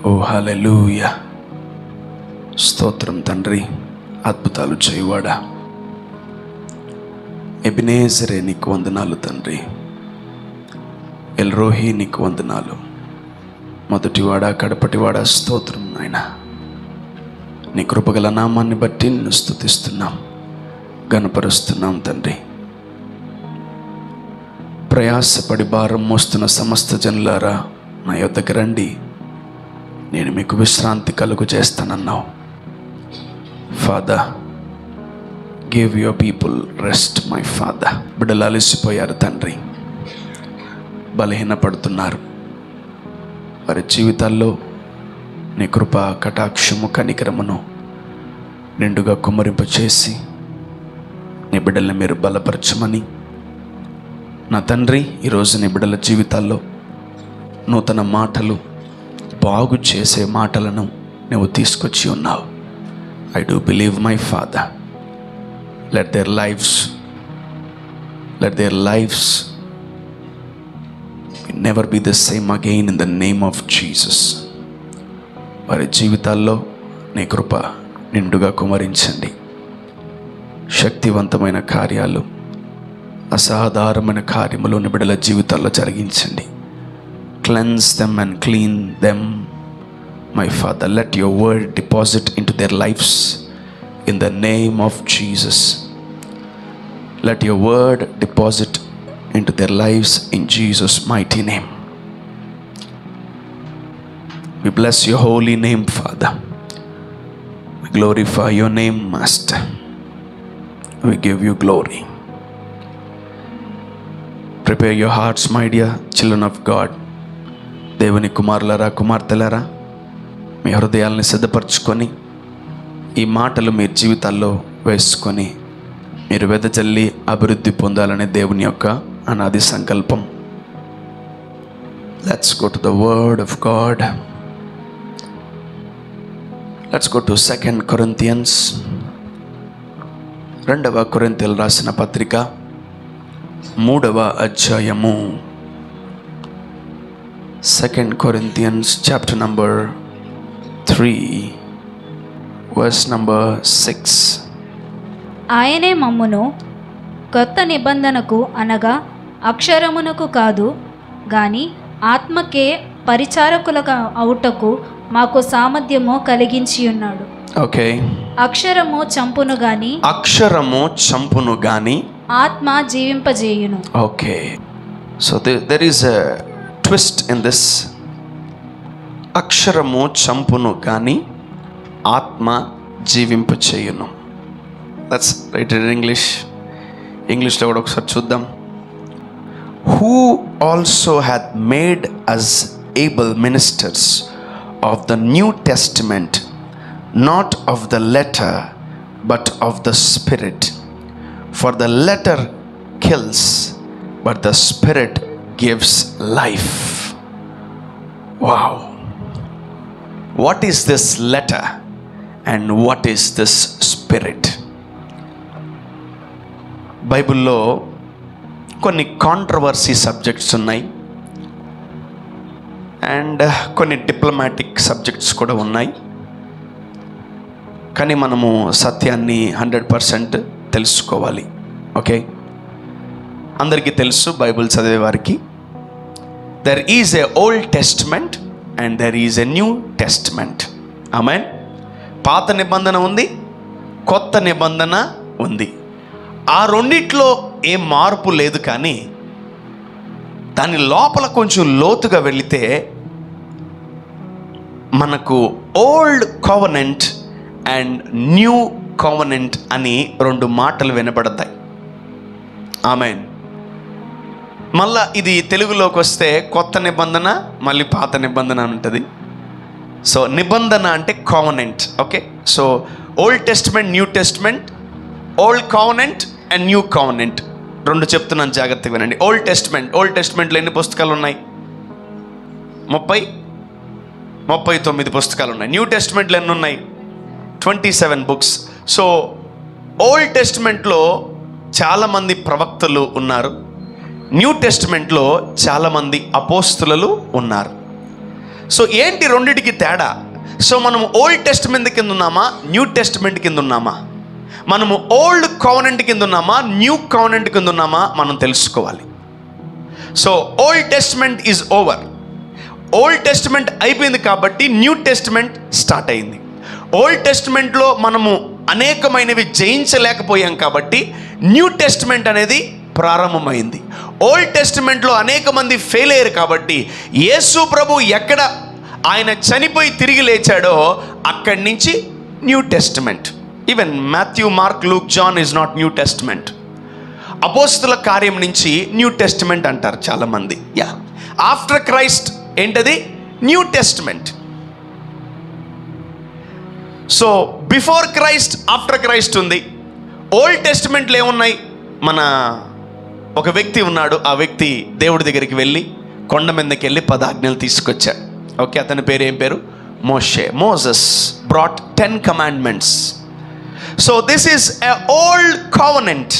ఓ హల్లెలూయా. స్తోత్రం తండ్రి, అద్భుతాలు చేయువాడా. ఎబినేజరే నీకు వందనాలు తండ్రి. ఎల్రోహి నీకు వందనాలు. మొదటివాడా కడపటివాడా స్తోత్రం నాయన. నీ కృపగల నామాన్ని బట్టి నిన్ను స్తుతిస్తున్నాం, గణపరుస్తున్నాం తండ్రి. ప్రయాసపడి భారం మోస్తున్న సమస్త జనులారా నా యొద్దకు రండి, నేను మీకు విశ్రాంతి కలుగు చేస్తానన్నావు. Father, give your people rest my father. బిడ్డలు అలసిపోయారు తండ్రి, బలహీనపడుతున్నారు. వారి జీవితాల్లో నీ కృప కటాక్షము కనికరమును నిండుగా కుమ్మరింప చేసి నీ బిడ్డల్ని మీరు బలపరచమని నా తండ్రి, ఈరోజు నీ బిడ్డల జీవితాల్లో నూతన మాటలు, బాగు చేసే మాటలను నువ్వు తీసుకొచ్చి ఉన్నావు. I do believe my father, let there lifes never be the same again in the name of Jesus. వారి జీవితాల్లో నీ కృప నిండుగా కుమరించండి. శక్తివంతమైన కార్యాలు, అసాధారణమైన కార్యములు నీ బిడ్డల జీవితాల్లో జరిగించండి. Cleanse them and clean them my father. Let your word deposit in to their lifes in the name of Jesus. Let your word deposit into their lives in Jesus' mighty name. We bless your holy name, Father. We glorify your name, Master. We give you glory. Prepare your hearts, my dear children of God. దేవుని కుమారులారా, కుమార్తెలారా, మీ హృదయాల్ని సిద్ధపరచుకొని ఈ మాటలు మీ జీవితాల్లో వేసుకొని మీరు వెదజల్లి అభివృద్ధి పొందాలనే దేవుని యొక్క అనాది సంకల్పం. Let's go to the word of God. Let's go to 2 Corinthians. 2వ కొరింథీయులు రాసిన పత్రిక 3వ అధ్యాయము. 2 Corinthians chapter number 3 verse number 6. ఆయనే మమ్మును కొత్త నిబంధనకు అనగా అక్షరమునకు కాదు గాని ఆత్మకే పరిచారకులుగా అవుటకు మాకు సామర్థ్యము కలిగించి ఉన్నాడు. ఓకే. అక్షరము చంపును గాని ఆత్మ జీవింపజేయును. Okay. So there is a twist in this. అక్షరము చంపును గాని ఆత్మ జీవింపచేయును. Let's write it in English. ఇంగ్లీష్లో కూడా ఒకసారి చూద్దాం. Who also hath made us able ministers of the New Testament, not of the letter, but of the Spirit. For the letter kills, but the Spirit gives life. Wow. What is this letter and what is this Spirit? బైబిల్లో కొన్ని controversy subjects ఉన్నాయి and కొన్ని diplomatic subjects కూడా ఉన్నాయి. కానీ మనము సత్యాన్ని 100% తెలుసుకోవాలి. ఓకే. అందరికీ తెలుసు, బైబిల్ చదివే వారికి, there is a old testament and there is a new testament. Amen. పాత నిబంధన ఉంది, కొత్త నిబంధన ఉంది. ఆ రెండిట్లో ఏం మార్పు లేదు. కానీ దాని లోపల కొంచెం లోతుగా వెళితే మనకు old covenant and new covenant అని 2 మాటలు వినపడతాయి. ఆమేన్. మళ్ళా ఇది తెలుగులోకి వస్తే కొత్త నిబంధన, మళ్ళీ పాత నిబంధన ఉంటుంది. సో నిబంధన అంటే covenant. Okay. So old testament, new testament, old covenant and new covenant 2 చెప్తున్నాను, జాగ్రత్తగా వినండి. ఓల్డ్ టెస్ట్మెంట్లో ఎన్ని పుస్తకాలు ఉన్నాయి? 39 పుస్తకాలు ఉన్నాయి. న్యూ టెస్ట్మెంట్లో ఎన్ని ఉన్నాయి? 27 బుక్స్. సో ఓల్డ్ టెస్ట్మెంట్లో చాలామంది ప్రవక్తలు ఉన్నారు, న్యూ టెస్ట్మెంట్లో చాలామంది అపోస్తులు ఉన్నారు. సో ఏంటి రెండిటికి తేడా? సో మనము ఓల్డ్ టెస్టిమెంట్ కింద ఉన్నామా, న్యూ టెస్టిమెంట్ కింద ఉన్నామా? మనము ఓల్డ్ కవెనెంట్ కింద ఉన్నామా, న్యూ కవెనెంట్ కింద ఉన్నామా మనం తెలుసుకోవాలి. So old testament is over. Old testament అయిపోయింది కాబట్టి న్యూ టెస్టిమెంట్ స్టార్ట్ అయింది. ఓల్డ్ టెస్టిమెంట్లో మనము అనేకమైనవి జయించలేకపోయాం కాబట్టి న్యూ టెస్టిమెంట్ అనేది ప్రారంభమైంది. ఓల్డ్ టెస్టిమెంట్లో అనేక మంది ఫెయిల్ అయ్యారు కాబట్టి యేసు ప్రభు ఎక్కడ ఆయన చనిపోయి తిరిగి లేచాడో అక్కడి నుంచి new testament. Even Matthew, Mark, Luke, John is not new testament. అపోస్తుల కార్యం నుంచి న్యూ టెస్టిమెంట్ అంటారు చాలామంది. యా, ఆఫ్టర్ క్రైస్ట్ ఏంటది? New testament. So before Christ, after Christ ఉంది. ఓల్డ్ టెస్టిమెంట్లో ఏమున్నాయి? మన ఒక వ్యక్తి ఉన్నాడు, ఆ వ్యక్తి దేవుడి దగ్గరికి వెళ్ళి కొండ మీదకి వెళ్ళి 10 ఆజ్ఞలు తీసుకొచ్చాడు. ఓకే, అతని పేరు ఏం పేరు? మోషే. Moses brought 10 commandments. So this is a old covenant.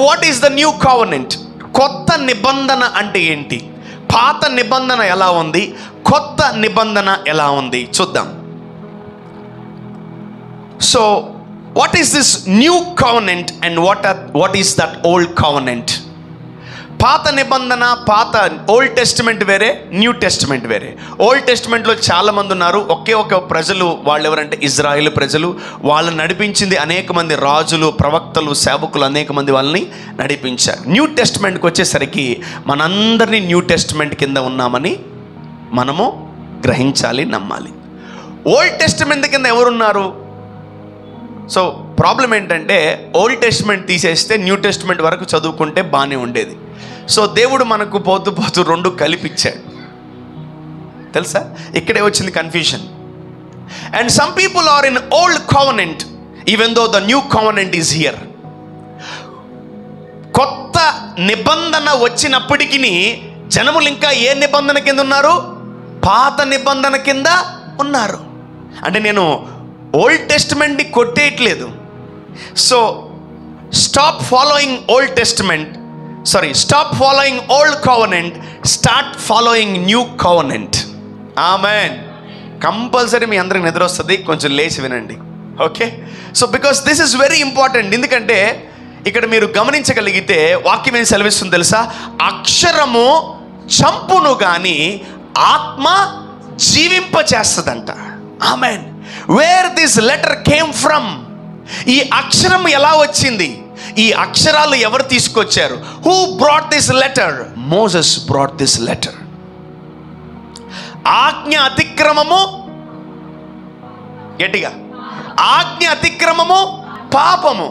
What is the new covenant? కొత్త నిబంధన అంటే ఏంటి? పాత నిబంధన ఎలా ఉంది, కొత్త నిబంధన ఎలా ఉంది చూద్దాం. So what is this new covenant and what is that old covenant? పాత నిబంధన, పాత ఓల్డ్ టెస్టిమెంట్ వేరే, న్యూ టెస్టిమెంట్ వేరే. ఓల్డ్ టెస్టిమెంట్లో చాలామంది ఉన్నారు. ఒకే ఒక ప్రజలు, వాళ్ళు ఎవరంటే ఇజ్రాయేల్ ప్రజలు. వాళ్ళని నడిపించింది అనేక మంది రాజులు, ప్రవక్తలు, సేవకులు, అనేక మంది వాళ్ళని నడిపించారు. న్యూ టెస్టిమెంట్కి వచ్చేసరికి మనందరినీ న్యూ టెస్టిమెంట్ కింద ఉన్నామని మనము గ్రహించాలి, నమ్మాలి. ఓల్డ్ టెస్టిమెంట్ కింద ఎవరున్నారు? సో ప్రాబ్లం ఏంటంటే ఓల్డ్ టెస్టిమెంట్ తీసేస్తే న్యూ టెస్టిమెంట్ వరకు చదువుకుంటే బాగానే ఉండేది. సో దేవుడు మనకు పోతూ పోతూ రెండు కలిపిచ్చాడు. తెలుసా, ఇక్కడే వచ్చింది confusion. And some people are in old covenant even though the new covenant is here. కొత్త నిబంధన వచ్చినప్పటికీ జనములు ఇంకా ఏ నిబంధన కింద ఉన్నారు? పాత నిబంధన కింద ఉన్నారు. అంటే నేను ఓల్డ్ టెస్టిమెంట్ని కొట్టేయట్లేదు. So stop following old testament, stop following old covenant, start following new covenant. Amen. Compulsory మీ అందరికి నిద్ర వస్తుంది, కొంచెం లేచి వినండి. Okay, so because this is very important. ఎందుకంటే ఇక్కడ మీరు గమనించగలిగితే వాక్యం ఏం సెలవిస్తుంది తెలుసా? అక్షరము చంపును కానీ ఆత్మ జీవింపచేస్తుందంట. Amen. Where this letter came from? ఈ అక్షరం ఎలా వచ్చింది? ఈ అక్షరాలు ఎవరు తీసుకొచ్చారు? Who brought this letter? Moses brought this letter. ఆజ్ఞ అతిక్రమము, గట్టిగా, ఆజ్ఞ అతిక్రమము పాపము.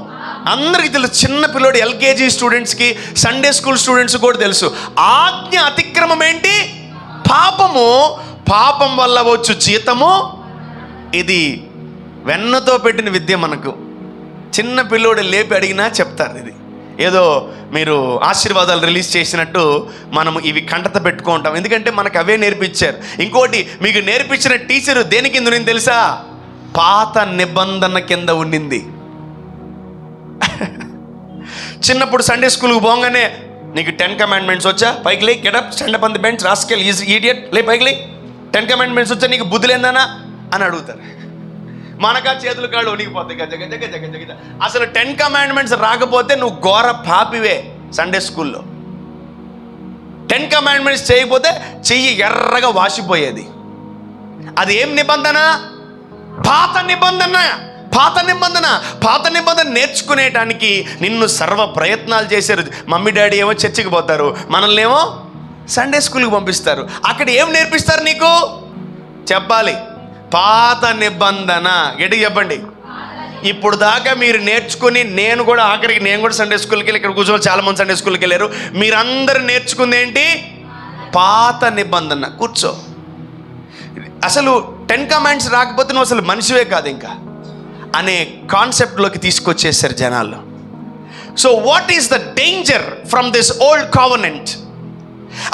అందరికీ తెలుసు. చిన్న పిల్లోడు LKG స్టూడెంట్స్కి, సండే స్కూల్ స్టూడెంట్స్ కూడా తెలుసు. ఆజ్ఞ అతిక్రమం ఏంటి? పాపము. పాపం వల్ల వచ్చు జీతము. ఇది వెన్నతో పెట్టిన విద్య. మనకు చిన్న పిల్లోడు లేపి అడిగినా చెప్తారు. ఇది ఏదో మీరు ఆశీర్వాదాలు రిలీజ్ చేసినట్టు మనము ఇవి కంటత పెట్టుకుంటాం, ఎందుకంటే మనకు అవే నేర్పించారు. ఇంకోటి మీకు నేర్పించిన టీచరు దేని కింద ఉన్నింది తెలుసా? పాత నిబంధన కింద ఉండింది. చిన్నప్పుడు సండే స్కూల్కి పోగానే నీకు 10 commandments వచ్చా? పైకి లే, getup, stand up on the bench, rascal, is idiot, లే పైకి లే, 10 commandments వచ్చా, నీకు బుద్ధి లేదనా అని అడుగుతారు. మనకా చేతులు కాళ్ళు వణిగిపోతాయి. గజ గజ గజ గజ గజ. అసలు 10 commandments రాకపోతే నువ్వు ఘోర పాపివే. సండే స్కూల్లో 10 commandments చేయకపోతే చెయ్యి ఎర్రగా వాసిపోయేది. అది ఏం నిబంధన? పాత నిబంధన. పాత నిబంధన. పాత నిబంధన నేర్చుకునేటానికి నిన్ను సర్వ ప్రయత్నాలు చేశారు. మమ్మీ డాడీ ఏమో చర్చికి పోతారు, మనల్ని ఏమో సండే స్కూల్కి పంపిస్తారు. అక్కడ ఏం నేర్పిస్తారు నీకు? చెప్పాలి, పాత నిబంధన. గట్టిగా చెప్పండి. ఇప్పుడు దాకా మీరు నేర్చుకుని, నేను కూడా ఆఖరికి నేను కూడా సండే స్కూల్కి వెళ్ళి, ఇక్కడ కూర్చొని చాలామంది సండే స్కూల్కి వెళ్ళారు. మీరందరూ నేర్చుకుంది ఏంటి? పాత నిబంధన. కూర్చో. అసలు 10 commandments రాకపోతే నువ్వు అసలు మనిషివే కాదు ఇంకా అనే కాన్సెప్ట్లోకి తీసుకొచ్చేసారు జనాల్లో. So what is the danger from this old covenant?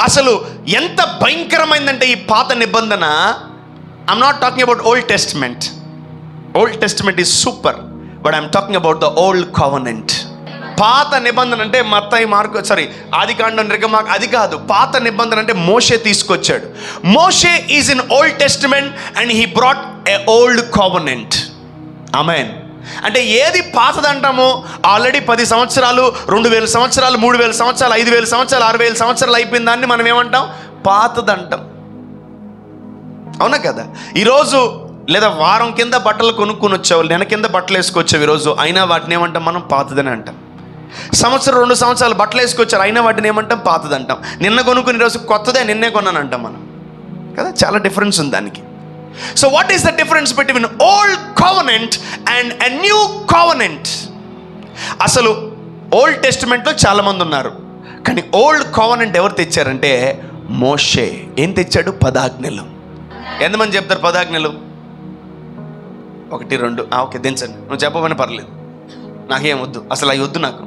అసలు ఎంత భయంకరమైందంటే ఈ పాత నిబంధన. I'm not talking about Old Testament. Old Testament is super, but I'm talking about the old covenant. పాత నిబంధన అంటే మత్తయి మార్కు ఆదికాండం నిర్గమం అది కాదు. పాత నిబంధన అంటే మోషే తీసుకొచ్చాడు. మోషే is in old testament and he brought a old covenant. Amen. అంటే ఏది పాతదంటామో ఆల్రెడీ 10 సంవత్సరాలు, 2000 సంవత్సరాలు, 3000 సంవత్సరాలు, 5000 సంవత్సరాలు, 6000 సంవత్సరాలు అయిపోయిన దాన్ని మనం ఏమంటాం? పాతదంటాం. అవునా కదా? ఈరోజు లేదా వారం కింద బట్టలు కొనుక్కొని వచ్చావు, నెల కింద బట్టలు వేసుకొచ్చావు ఈరోజు, అయినా వాటిని ఏమంటాం మనం? పాతదని అంటాం. సంవత్సరం 2 సంవత్సరాలు బట్టలు వేసుకొచ్చారు, అయినా వాటిని ఏమంటాం? పాతదంటాం. నిన్న కొనుక్కుని ఈరోజు కొత్తదే నిన్నే కొన్నాను అంటాం మనం కదా. చాలా డిఫరెన్స్ ఉంది దానికి. So what is the difference between old covenant and a new covenant? అసలు ఓల్డ్ టెస్టిమెంట్లో చాలామంది ఉన్నారు, కానీ ఓల్డ్ కోవెనెంట్ ఎవరు తెచ్చారంటే మోషే. ఏం తెచ్చాడు? 10 ఆజ్ఞలు. ఎంతమంది చెప్తారు 10 ఆజ్ఞలు? 1 2 ఓకే దించండి. నువ్వు చెప్పమని పర్లేదు, నాకేం వద్దు, అసలు అవి వద్దు నాకు.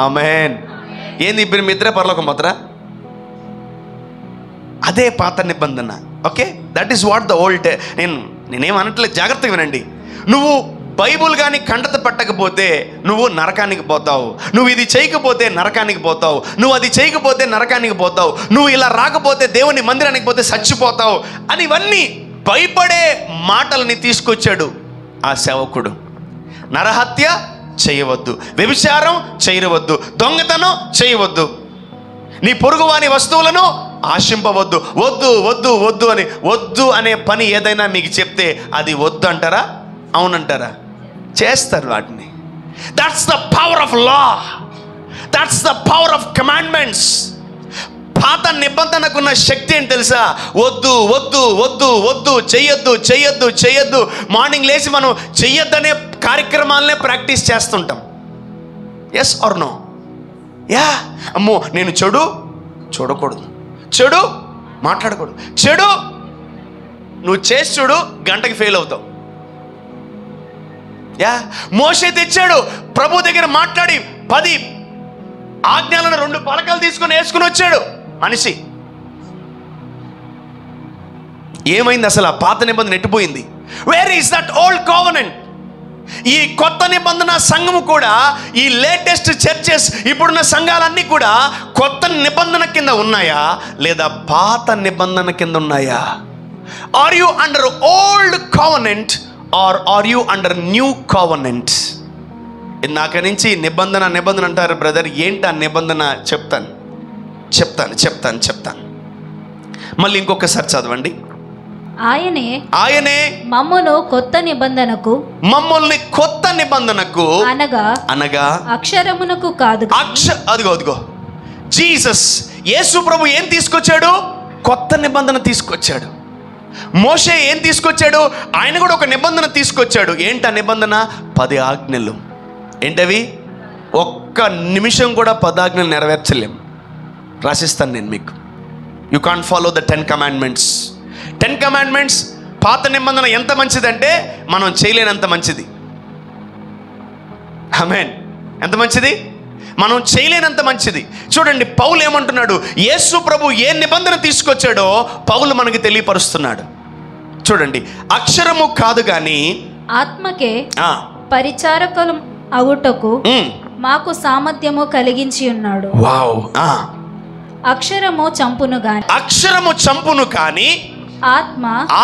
ఆమేన్. ఏంది ఇప్పుడు మీ ఇద్దరే పరలోకం పోతారా? అదే పాత నిబంధన. Okay, that is what the old. నేనేం అనట్లేదు, జాగ్రత్తగా వినండి. నువ్వు బైబుల్ కానీ కంటత పట్టకపోతే నువ్వు నరకానికి పోతావు. నువ్వు ఇది చేయకపోతే నరకానికి పోతావు. నువ్వు అది చేయకపోతే నరకానికి పోతావు. నువ్వు ఇలా రాకపోతే దేవుని మందిరానికి పోతే చచ్చిపోతావు అని ఇవన్నీ భయపడే మాటల్ని తీసుకొచ్చాడు ఆ సేవకుడు. నరహత్య చేయవద్దు, వ్యభిచారం చేయవద్దు, దొంగతనం చేయవద్దు, నీ పొరుగువాని వస్తువులను ఆశింపవద్దు. వద్దు వద్దు వద్దు అని, వద్దు అనే పని ఏదైనా మీకు చెప్తే అది వద్దు అంటారా? అవునంటారా? చేస్తారు వాటిని. That's the power of law, that's the power of commandments. పాత నిబంధనకున్న శక్తి ఏంటి తెలుసా? వద్దు వద్దు వద్దు వద్దు, చెయ్యొద్దు చెయ్యొద్దు చెయ్యొద్దు. మార్నింగ్ లేచి మనం చెయ్యొద్దనే కార్యక్రమాలనే ప్రాక్టీస్ చేస్తుంటాం. Yes or no? యా. అమ్మో నేను చెడు చూడకూడదు, చెడు మాట్లాడకూడదు, చెడు నువ్వు చేసి చూడు, గంటకి ఫెయిల్ అవుతావు. యా. మోషే తెచ్చాడు, ప్రభు దగ్గర మాట్లాడి 10 ఆజ్ఞలను 2 పలకలు తీసుకొని వేసుకుని వచ్చాడు మనిషి. ఏమైంది అసలు? ఆ పాత నిబంధన ఎట్టిపోయింది? Where is that old covenant? ఈ కొత్త నిబంధన సంఘము కూడా, ఈ లేటెస్ట్ చర్చెస్, ఇప్పుడున్న సంఘాలన్నీ కూడా కొత్త నిబంధన కింద ఉన్నాయా లేదా పాత నిబంధన కింద ఉన్నాయా? Are you under old covenant or are you under new covenant? ఇందాక నుంచి నిబంధన నిబంధన అంటారు బ్రదర్. ఏంటి ఆ నిబంధన? చెప్తాను చెప్తాను చెప్తాను చెప్తాను మళ్ళీ ఇంకొకసారి చదవండి. ఆయనే మమ్మల్ని కొత్త నిబంధనకు అనగా అక్షరమునకు కాదు. అదిగో జీసస్, యేసు ప్రభు ఏం తీసుకొచ్చాడు? కొత్త నిబంధన తీసుకొచ్చాడు. మోషే ఏం తీసుకొచ్చాడు? ఆయన కూడా ఒక నిబంధన తీసుకొచ్చాడు. ఏంటి ఆ నిబంధన? 10 ఆజ్ఞలు. ఏంటవి? ఒక్క నిమిషం కూడా 10 ఆజ్ఞలు నెరవేర్చలేం. రాసిస్తాను నేను మీకు. You can't follow the 10 commandments. 10 commandments పాత నిబంధన ఎంత మంచిదంటే మనం చేయలేనంత మంచిది. ఆమేన్. ఎంత మంచిది? మనం చేయలేనంత మంచిది. చూడండి పౌలు ఏమంటున్నాడు? యేసు ప్రభు ఏ నిబంధన తీసుకొచ్చాడో పౌలు మనకి తెలియపరుస్తున్నాడు. చూడండి, అక్షరము కాదు కానీ ఆత్మకే పరిచారకులు అగుటకు మాకు సామర్థ్యము కలిగించి ఉన్నాడు. వావ్. అక్షరము చంపును కానీ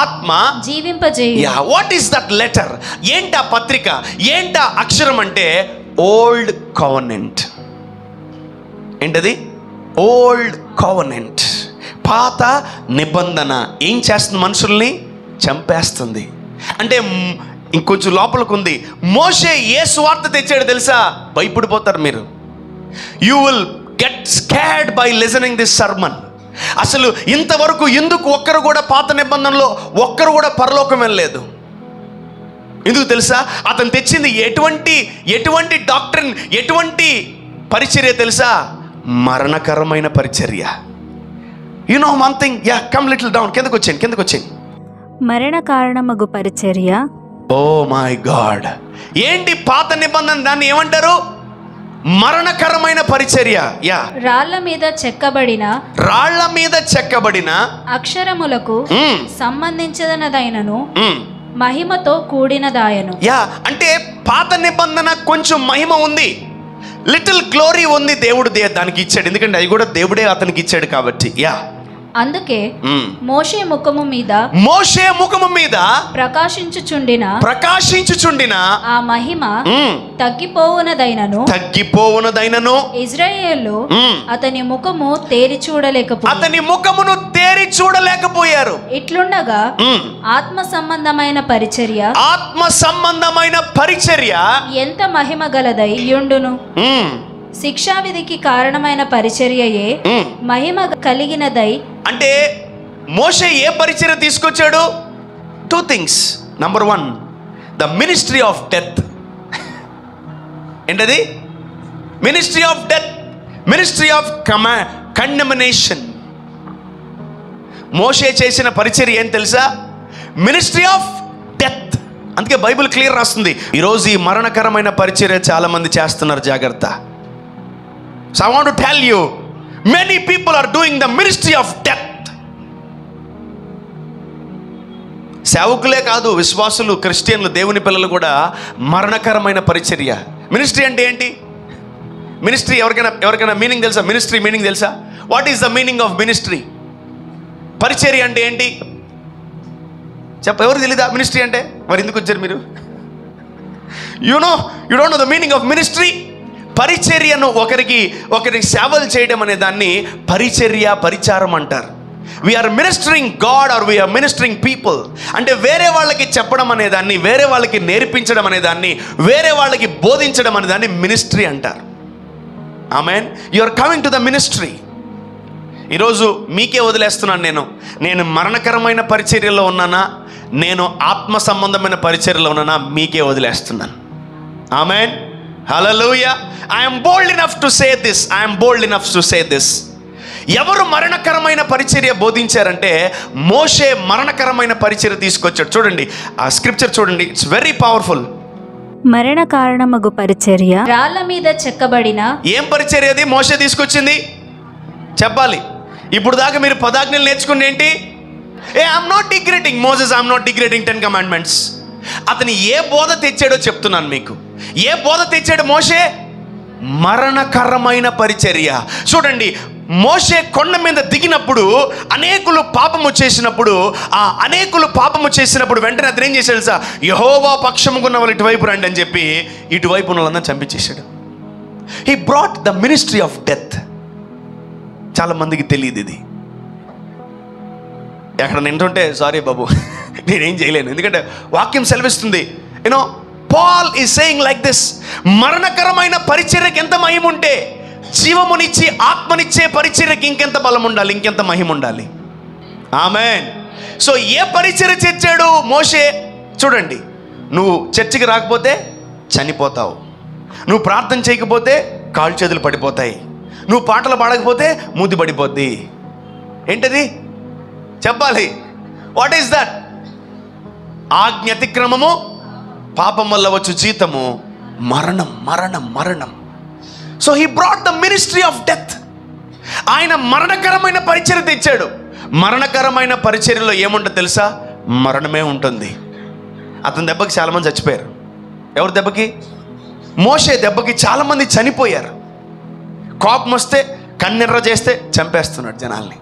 ఆత్మ జీవింపజేయు. What is that letter? ఏంటా పత్రిక? ఏంటా అక్షరం అంటే ఓల్డ్ కోవెనెంట్. ఏంటది? Old covenant. పాత నిబంధన ఏం చేస్తుంది? మనుషుల్ని చంపేస్తుంది. అంటే ఇంకొంచెం లోపలికి ఉంది. మోషే ఏ సువార్త తెచ్చాడు తెలుసా? భయపడిపోతారు మీరు. You will get scared by listening this sermon. అసలు ఇంతవరకు ఎందుకు ఒక్కరు కూడా పాత నిబంధనలో ఒక్కరు కూడా పరలోకం వెళ్ళలేదు? ఎందుకు తెలుసా? అతను తెచ్చింది ఎటువంటి డాక్ట్రిన్, ఎటువంటి పరిచర్య తెలుసా? మరణకరమైన పరిచర్య. You know one thing. Yeah, come little down. కిందకు వచ్చేయండి. మరణ కారణమగు పరిచర్య. Oh my God. ఏంటి పాత నిబంధన? దాన్ని ఏమంటారు? మరణకరమైన పరిచర్య. యా. రాళ్ల మీద చెక్కబడిన అక్షరములకు సంబంధించినదైనను మహిమతో కూడినదాయను. యా. అంటే పాత నిబంధన కొంచెం మహిమ ఉంది, లిటిల్ గ్లోరీ ఉంది, దేవుడు దానికి ఇచ్చాడు, ఎందుకంటే అది కూడా దేవుడే అతనికి ఇచ్చాడు కాబట్టి. అందుకే మోషే ముఖము మీద ప్రకాశించుచుండిన ఆ మహిమ తగ్గిపోవునదైనను ఇశ్రాయేలు అతని ముఖము తేరి చూడలేకపోయారు. ఇట్లుండగా ఆత్మ సంబంధమైన పరిచర్య ఎంత మహిమ గలదై యుండును. శిక్షావిధికి కారణమైన పరిచర్యయే మహిమ కలిగినదై. అంటే మోషే ఏ పరిచర్య తీసుకొచ్చాడు? 2 things. Number 1, the ministry of death. ఏంటది? Ministry of death, ministry of condemnation. మోషే చేసిన పరిచర్య ఏం తెలుసా? Ministry of death. అందుకే బైబిల్ క్లియర్ రాస్తుంది. ఈరోజు ఈ మరణకరమైన పరిచర్య చాలా మంది చేస్తున్నారు, జాగ్రత్త. So I want to tell you, many people are doing the ministry of death. సేవకులే కాదు, విశ్వాసులు, క్రిస్టియన్లు, దేవుని పిల్లలు కూడా మరణకరమైన పరిచర్య. మినిస్ట్రీ అంటే ఏంటి? మినిస్ట్రీ ఎవరికైనా మీనింగ్ తెలుసా? మినిస్ట్రీ మీనింగ్ తెలుసా? What is the meaning of ministry? పరిచర్య అంటే ఏంటి ఎవరు తెలీదా? మినిస్ట్రీ అంటే మరి ఎందుకు వచ్చారు మీరు? You don't know the meaning of ministry. పరిచర్యను ఒకరికి సేవలు చేయడం అనే దాన్ని పరిచారం అంటారు. We are ministering God or we are ministering people. అంటే వేరే వాళ్ళకి చెప్పడం అనేదాన్ని, వేరే వాళ్ళకి నేర్పించడం అనేదాన్ని, వేరే వాళ్ళకి బోధించడం అనేదాన్ని మినిస్ట్రీ అంటారు. Amen. You are coming to the ministry. ఈరోజు మీకే వదిలేస్తున్నాను. నేను మరణకరమైన పరిచర్యలో ఉన్నానా, నేను ఆత్మ సంబంధమైన పరిచర్యలో ఉన్నానా, మీకే వదిలేస్తున్నాను. Amen. Hallelujah. I am bold enough to say this. ఎవరు మరణకరమైన పరిచర్య బోధించారంటే మోషే మరణకరమైన పరిచర్య తీసుకొచ్చాడు. చూడండి ఆ స్క్రిప్చర్ చూడండి, ఇట్స్ వెరీ పవర్ఫుల్. మరణ కారణమగు పరిచర్య, రాళ్ళ మీద చెక్కబడిన. ఏం పరిచర్య అది మోషే తీసుకొచ్చింది చెప్పాలి. ఇప్పుడు దాకా మీరు పదాజ్ఞలు నేర్చుకుని ఏంటి? I'm not degrading Moses, I'm not degrading 10 commandments. అతను ఏ బోధ తెచ్చాడో చెప్తున్నాను మీకు. ఏ బోధ తెచ్చాడు మోషే? మరణకరమైన పరిచర్య. చూడండి, మోషే కొండ మీద దిగినప్పుడు అనేకులు పాపము చేసినప్పుడు వెంటనే అతను ఏం చేశాడు సార్? యెహోవా పక్షముకున్న వాళ్ళు ఇటువైపు రండి అని చెప్పి ఇటువైపు ఉన్న వాళ్ళందరూ చంపించేశాడు. He brought the ministry of death. చాలా మందికి తెలియదు ఇది. ఎక్కడ నింటుంటే సారీ బాబు నేనేం చేయలేను, ఎందుకంటే వాక్యం సెలవిస్తుంది. Paul is saying like this, మరణకరమైన పరిచర్యకి ఎంత మహిమ ఉంటే జీవమునిచ్చి ఆత్మనిచ్చే పరిచర్యకి ఇంకెంత బలం ఉండాలి, ఇంకెంత మహిమ ఉండాలి. ఆమేన్. సో ఏ పరిచర్య చేర్చాడు మోషే? చూడండి, నువ్వు చర్చికి రాకపోతే చనిపోతావు, నువ్వు ప్రార్థన చేయకపోతే కాళ్ళు చేతులు పడిపోతాయి, నువ్వు పాటలు పాడకపోతే మూతి పడిపోద్ది. ఏంటది చెప్పాలి? What is that? ఆజ్ఞ అతిక్రమము, పాపం వల్ల వచ్చు జీతము మరణం. మరణం మరణం. So he brought the ministry of death. ఆయన మరణకరమైన పరిచర్య తెచ్చాడు. మరణకరమైన పరిచర్యలో ఏముంటుంది తెలుసా? మరణమే ఉంటుంది. అతని దెబ్బకి చాలామంది చచ్చిపోయారు. ఎవరి దెబ్బకి? మోషే దెబ్బకి చాలామంది చనిపోయారు. కోపం వస్తే కన్నెర్ర చేస్తే చంపేస్తున్నాడు జనాల్ని.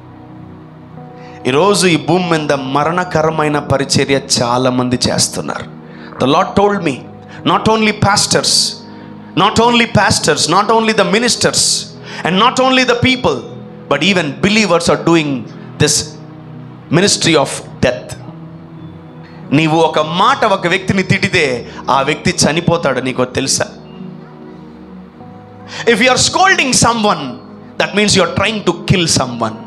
ఈరోజు ఈ భూమి మీద మరణకరమైన పరిచర్య చాలామంది చేస్తున్నారు. The Lord told me, not only pastors, not only the ministers, and not only the people, but even believers are doing this ministry of death. నీవు ఒక మాట ఒక వ్యక్తిని తిట్టితే ఆ వ్యక్తి చనిపోతాడు. నీకు తెలుసా? If you are scolding someone, that means you are trying to kill someone.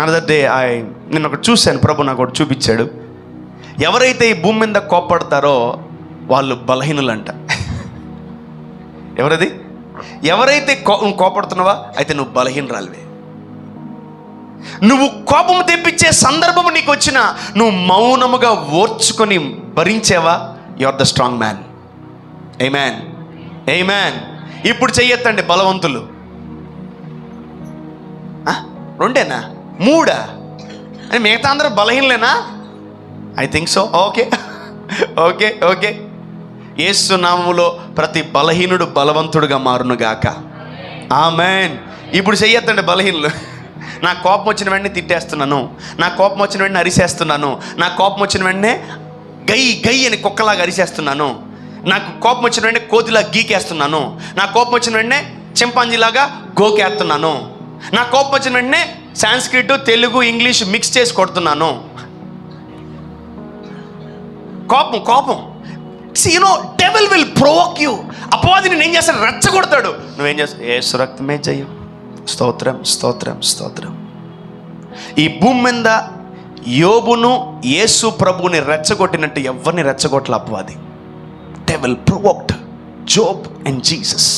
Another day నేను ఒకటి చూశాను, ప్రభు నాకు ఒకటి చూపించాడు. ఎవరైతే ఈ భూమి మీద కోప్పడతారో వాళ్ళు బలహీనులంట. ఎవరది? ఎవరైతే కోపడుతున్నావా అయితే నువ్వు బలహీనరాలివే. నువ్వు కోపము తెప్పించే సందర్భము నీకు వచ్చినా నువ్వు మౌనముగా ఓర్చుకొని భరించేవా, you are the strong man. Amen, amen. ఇప్పుడు చెయ్యొద్దండి బలవంతులు. 2 3 అని మిగతా అందరూ బలహీనలేనా? I think so. Okay okay okay. యేసు నామములో ప్రతి బలహీనుడు బలవంతుడుగా మారునుగాక. ఆమేన్. ఇప్పుడు చెయ్యొద్దండి బలహీనులు. నాకు కోపం వచ్చిన వెంటనే తిట్టేస్తున్నాను, నాకు కోపం వచ్చిన వెంటనే అరిసేస్తున్నాను, నాకు కోపం వచ్చిన వెంటనే గై గై అని కుక్కలాగా అరిసేస్తున్నాను, నాకు కోపం వచ్చిన వెంటనే కోతిలా గీకేస్తున్నాను, నాకు కోపం వచ్చిన వెంటనే చింపాంజీలాగా గోకేస్తున్నాను, నాకు కోపం వచ్చిన వెంటనే సాంస్క్రిట్ తెలుగు ఇంగ్లీష్ మిక్స్ చేసి కొడుతున్నాను. కోపం కోపం డెవిల్ విల్ ప్రొవోక్ యూ. అపవాది నేను ఏం చేస్తాడు? రెచ్చగొడతాడు. నువ్వేం చేస్తావు? యేసు రక్తమే జయం. స్తోత్రం స్తోత్రం స్తోత్రం. ఈ భూమి మీద యోబును యేసు ప్రభువుని రెచ్చగొట్టినట్టు ఎవరిని రెచ్చగొట్టలే అపవాది. Devil provoked Job and Jesus.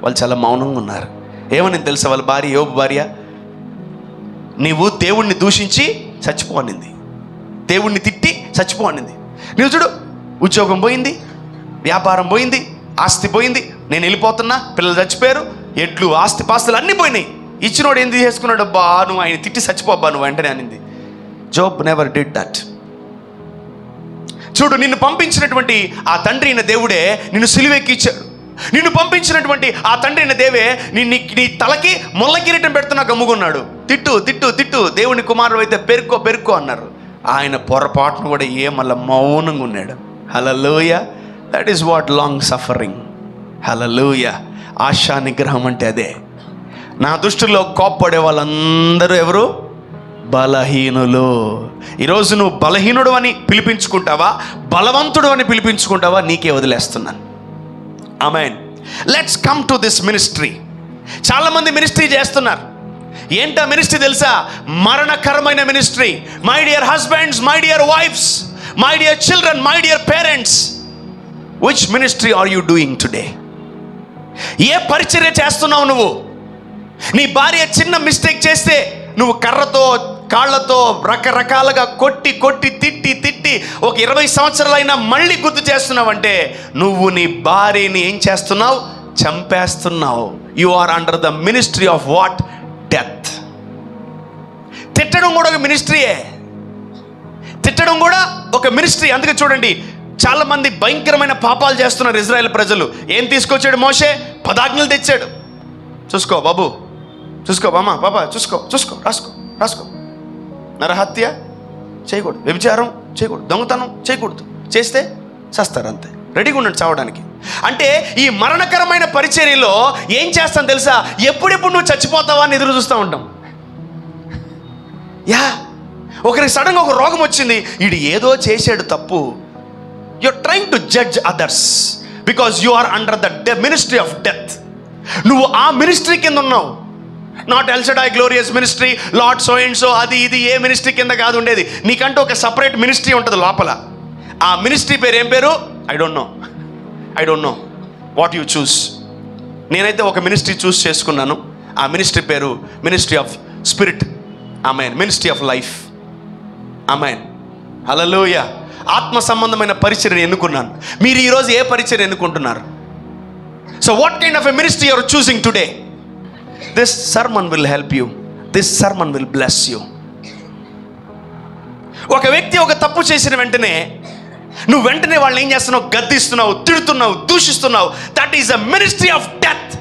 వాళ్ళు చాలా మౌనంగా ఉన్నారు. ఏమని తెలుసా వాళ్ళ భార్య, యోబు భార్య, నీవు దేవుణ్ణి దూషించి చచ్చిపోనింది, దేవుణ్ణి తిట్టి చచ్చిపోనింది. నువ్వు చూడు, ఉద్యోగం పోయింది, వ్యాపారం పోయింది, ఆస్తి పోయింది, నేను వెళ్ళిపోతున్నా, పిల్లలు చచ్చిపోయారు, ఎడ్లు ఆస్తి పాస్తులు అన్నీ పోయినాయి. ఇచ్చినోడు ఏం చేసుకున్నాడు? అబ్బా నువ్వు ఆయన తిట్టి చచ్చిపోబ్బా నువ్వు వెంటనే అనింది. Job never did that. చూడు, నిన్ను పంపించినటువంటి ఆ తండ్రి అయిన దేవుడే నిన్ను సిలువెక్కిచ్చాడు. నిన్ను పంపించినటువంటి ఆ తండ్రి అయిన దేవే నీ తలకి ముళ్ళ కిరీటం పెడుతున్నా గమ్ముకున్నాడు. తిట్టు తిట్టు తిట్టు, దేవుని కుమారుడు అయితే పెరుక్కో పెరుక్కో అన్నారు. ఆయన పొరపాటును కూడా మళ్ళీ మౌనంగా ఉన్నాడు. Hallelujah. That is what long suffering. Hallelujah. ఆశా నిగ్రహం అంటే అదే. నా దృష్టిలో కోప్పడే వాళ్ళందరూ ఎవరు? బలహీనులు. ఈరోజు నువ్వు బలహీనుడు అని పిలిపించుకుంటావా, బలవంతుడు అని పిలిపించుకుంటావా, నీకే వదిలేస్తున్నాను. Amen. Let's come to this ministry. చాలామంది మినిస్ట్రీ చేస్తున్నారు. ఏంటా మినిస్ట్రీ తెలుసా? మరణకరమైన ministry. My dear husbands, my dear wives, my dear children, my dear parents, which ministry are you doing today? ఏ పరిచర్య చేస్తున్నావు నువ్వు? నీ భార్య చిన్న మిస్టేక్ చేస్తే నువ్వు కర్రతో కాళ్ళతో రకరకాలుగా కొట్టి కొట్టి తిట్టి తిట్టి ఒక 20 సంవత్సరాలైనా మళ్ళీ గుర్తు చేస్తున్నావంటే నువ్వు నీ భార్యని ఏం చేస్తున్నావు? చంపేస్తున్నావు. You are under the ministry of what? Death. తిట్టడం కూడా ఒక మినిస్ట్రీయే. తిట్టడం కూడా ఒక మినిస్ట్రీ. అందుకే చూడండి, చాలా మంది భయంకరమైన పాపాలు చేస్తున్నారు ఇజ్రాయెల్ ప్రజలు. ఏం తీసుకొచ్చాడు మోషే? 10 ఆజ్ఞలు తెచ్చాడు. చూసుకో బాబు, చూసుకో బామ్మ, పాప చూసుకో చూసుకో, రాసుకో రాసుకో. నరహత్య చేయకూడదు, వ్యభిచారం చేయకూడదు, దొంగతనం చేయకూడదు, చేస్తే చస్తారు అంతే. రెడీగా ఉండండి చావడానికి. అంటే ఈ మరణకరమైన పరిచర్యలో ఏం చేస్తాను తెలుసా? ఎప్పుడెప్పుడు నువ్వు చచ్చిపోతావా అని ఎదురు చూస్తూ ఉంటాం. ఒకరికి సడన్గా ఒక రోగం వచ్చింది, వీడు ఏదో చేశాడు తప్పు. You're trying to judge others because you are under the ministry of death. నువ్వు ఆ మినిస్ట్రీ కింద ఉన్నావు. Not L Shaddai glorious ministry, lord so and so, అది ఇది ఏ మినిస్ట్రీ కింద కాదు ఉండేది. నీకంటూ ఒక సపరేట్ మినిస్ట్రీ ఉంటుంది లోపల. ఆ మినిస్ట్రీ పేరు ఏం పేరు? I don't know what you choose. నేనైతే ఒక మినిస్ట్రీ చూస్ చేసుకున్నాను. ఆ మినిస్ట్రీ పేరు ministry of spirit. Amen. Ministry of life. Amen. Hallelujah. ఆత్మ సంబంధమైన పరిచర్యను ఎన్నుకున్నాను. మీరు ఈరోజు ఏ పరిచర్య ఎన్నుకుంటున్నారు? So what kind of a ministry you are choosing today? This sermon will help you. This sermon will bless you. ఒక వ్యక్తి ఒక తప్పు చేసిన వెంటనే నువ్వు వెంటనే వాళ్ళని ఏం చేస్తున్నావు? గద్దిస్తున్నావు, తిడుతున్నావు, దూషిస్తున్నావు. That is a ministry of death.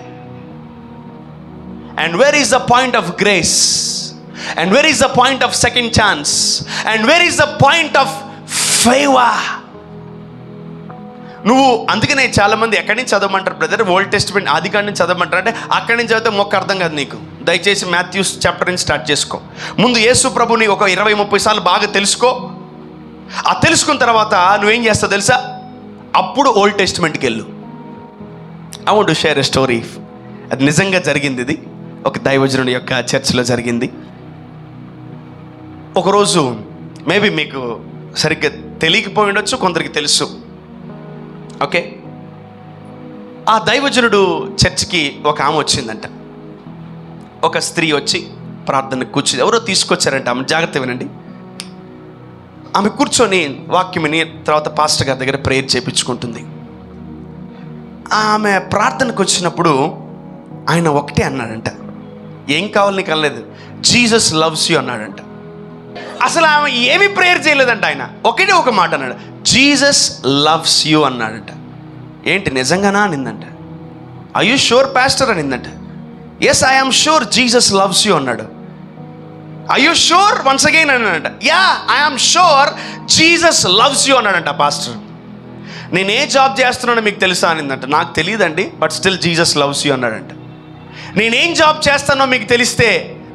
And where is the point of grace? And where is the point of second chance? And where is the point of favour? నువ్వు అందుకనే చాలా మంది ఎక్కడి నుంచి చదవమంటారు బ్రదర్? ఓల్డ్ టెస్టిమెంట్ ఆది కాండం నుంచి చదవమంటారు. అంటే అక్కడి నుంచి చదివితే మొక్క అర్థం కాదు నీకు. దయచేసి మాథ్యూస్ చాప్టర్ నుంచి స్టార్ట్ చేసుకో. ముందు యేసు ప్రభుని ఒక 20-30 సార్లు బాగా తెలుసుకో. ఆ తెలుసుకున్న తర్వాత నువ్వేం చేస్తావు తెలుసా? అప్పుడు ఓల్డ్ టెస్టిమెంట్కి వెళ్ళు. I want to share a story. అది నిజంగా జరిగింది. ఇది ఒక దైవజనుడి యొక్క చర్చిలో జరిగింది. ఒకరోజు మేబీ మీకు సరిగ్గా తెలియకపోయి ఉండొచ్చు, కొందరికి తెలుసు. ఓకే, ఆ దైవజనుడు చర్చికి ఒక ఆమె వచ్చిందంట. ఒక స్త్రీ వచ్చి ప్రార్థనకు కూర్చుంది. ఎవరో తీసుకొచ్చారంట ఆమె. జాగ్రత్త వినండి. ఆమె కూర్చొని వాక్యం విని తర్వాత పాస్టర్ గారి దగ్గర ప్రేయర్ చేయించుకుంటుంది. ఆమె ప్రార్థనకు వచ్చినప్పుడు ఆయన ఒకటే అన్నాడంట. ఏం కావాలి నీకు అనలేదు, జీసస్ లవ్స్ యూ అన్నాడంట. అసలు ఆమె ఏమి ప్రేయర్ చేయలేదంట. ఆయన ఒకటే ఒక మాట అన్నాడు, జీసస్ లవ్స్ యూ అన్నాడంట. ఏంటి నిజంగానా అనిందంట. ఐ యు షూర్ పాస్టర్ అనిందంట. Yes I am sure Jesus loves you అన్నాడు. I you sure once again అన్నాడంట. Yeah I am sure Jesus loves you అన్నాడంట పాస్టర్. నేను ఏ జాబ్ చేస్తున్నానో మీకు తెలుసా అనిందంట. నాకు తెలియదండి, but still Jesus loves you అన్నాడంట. నేనేం జాబ్ చేస్తానో మీకు తెలిస్తే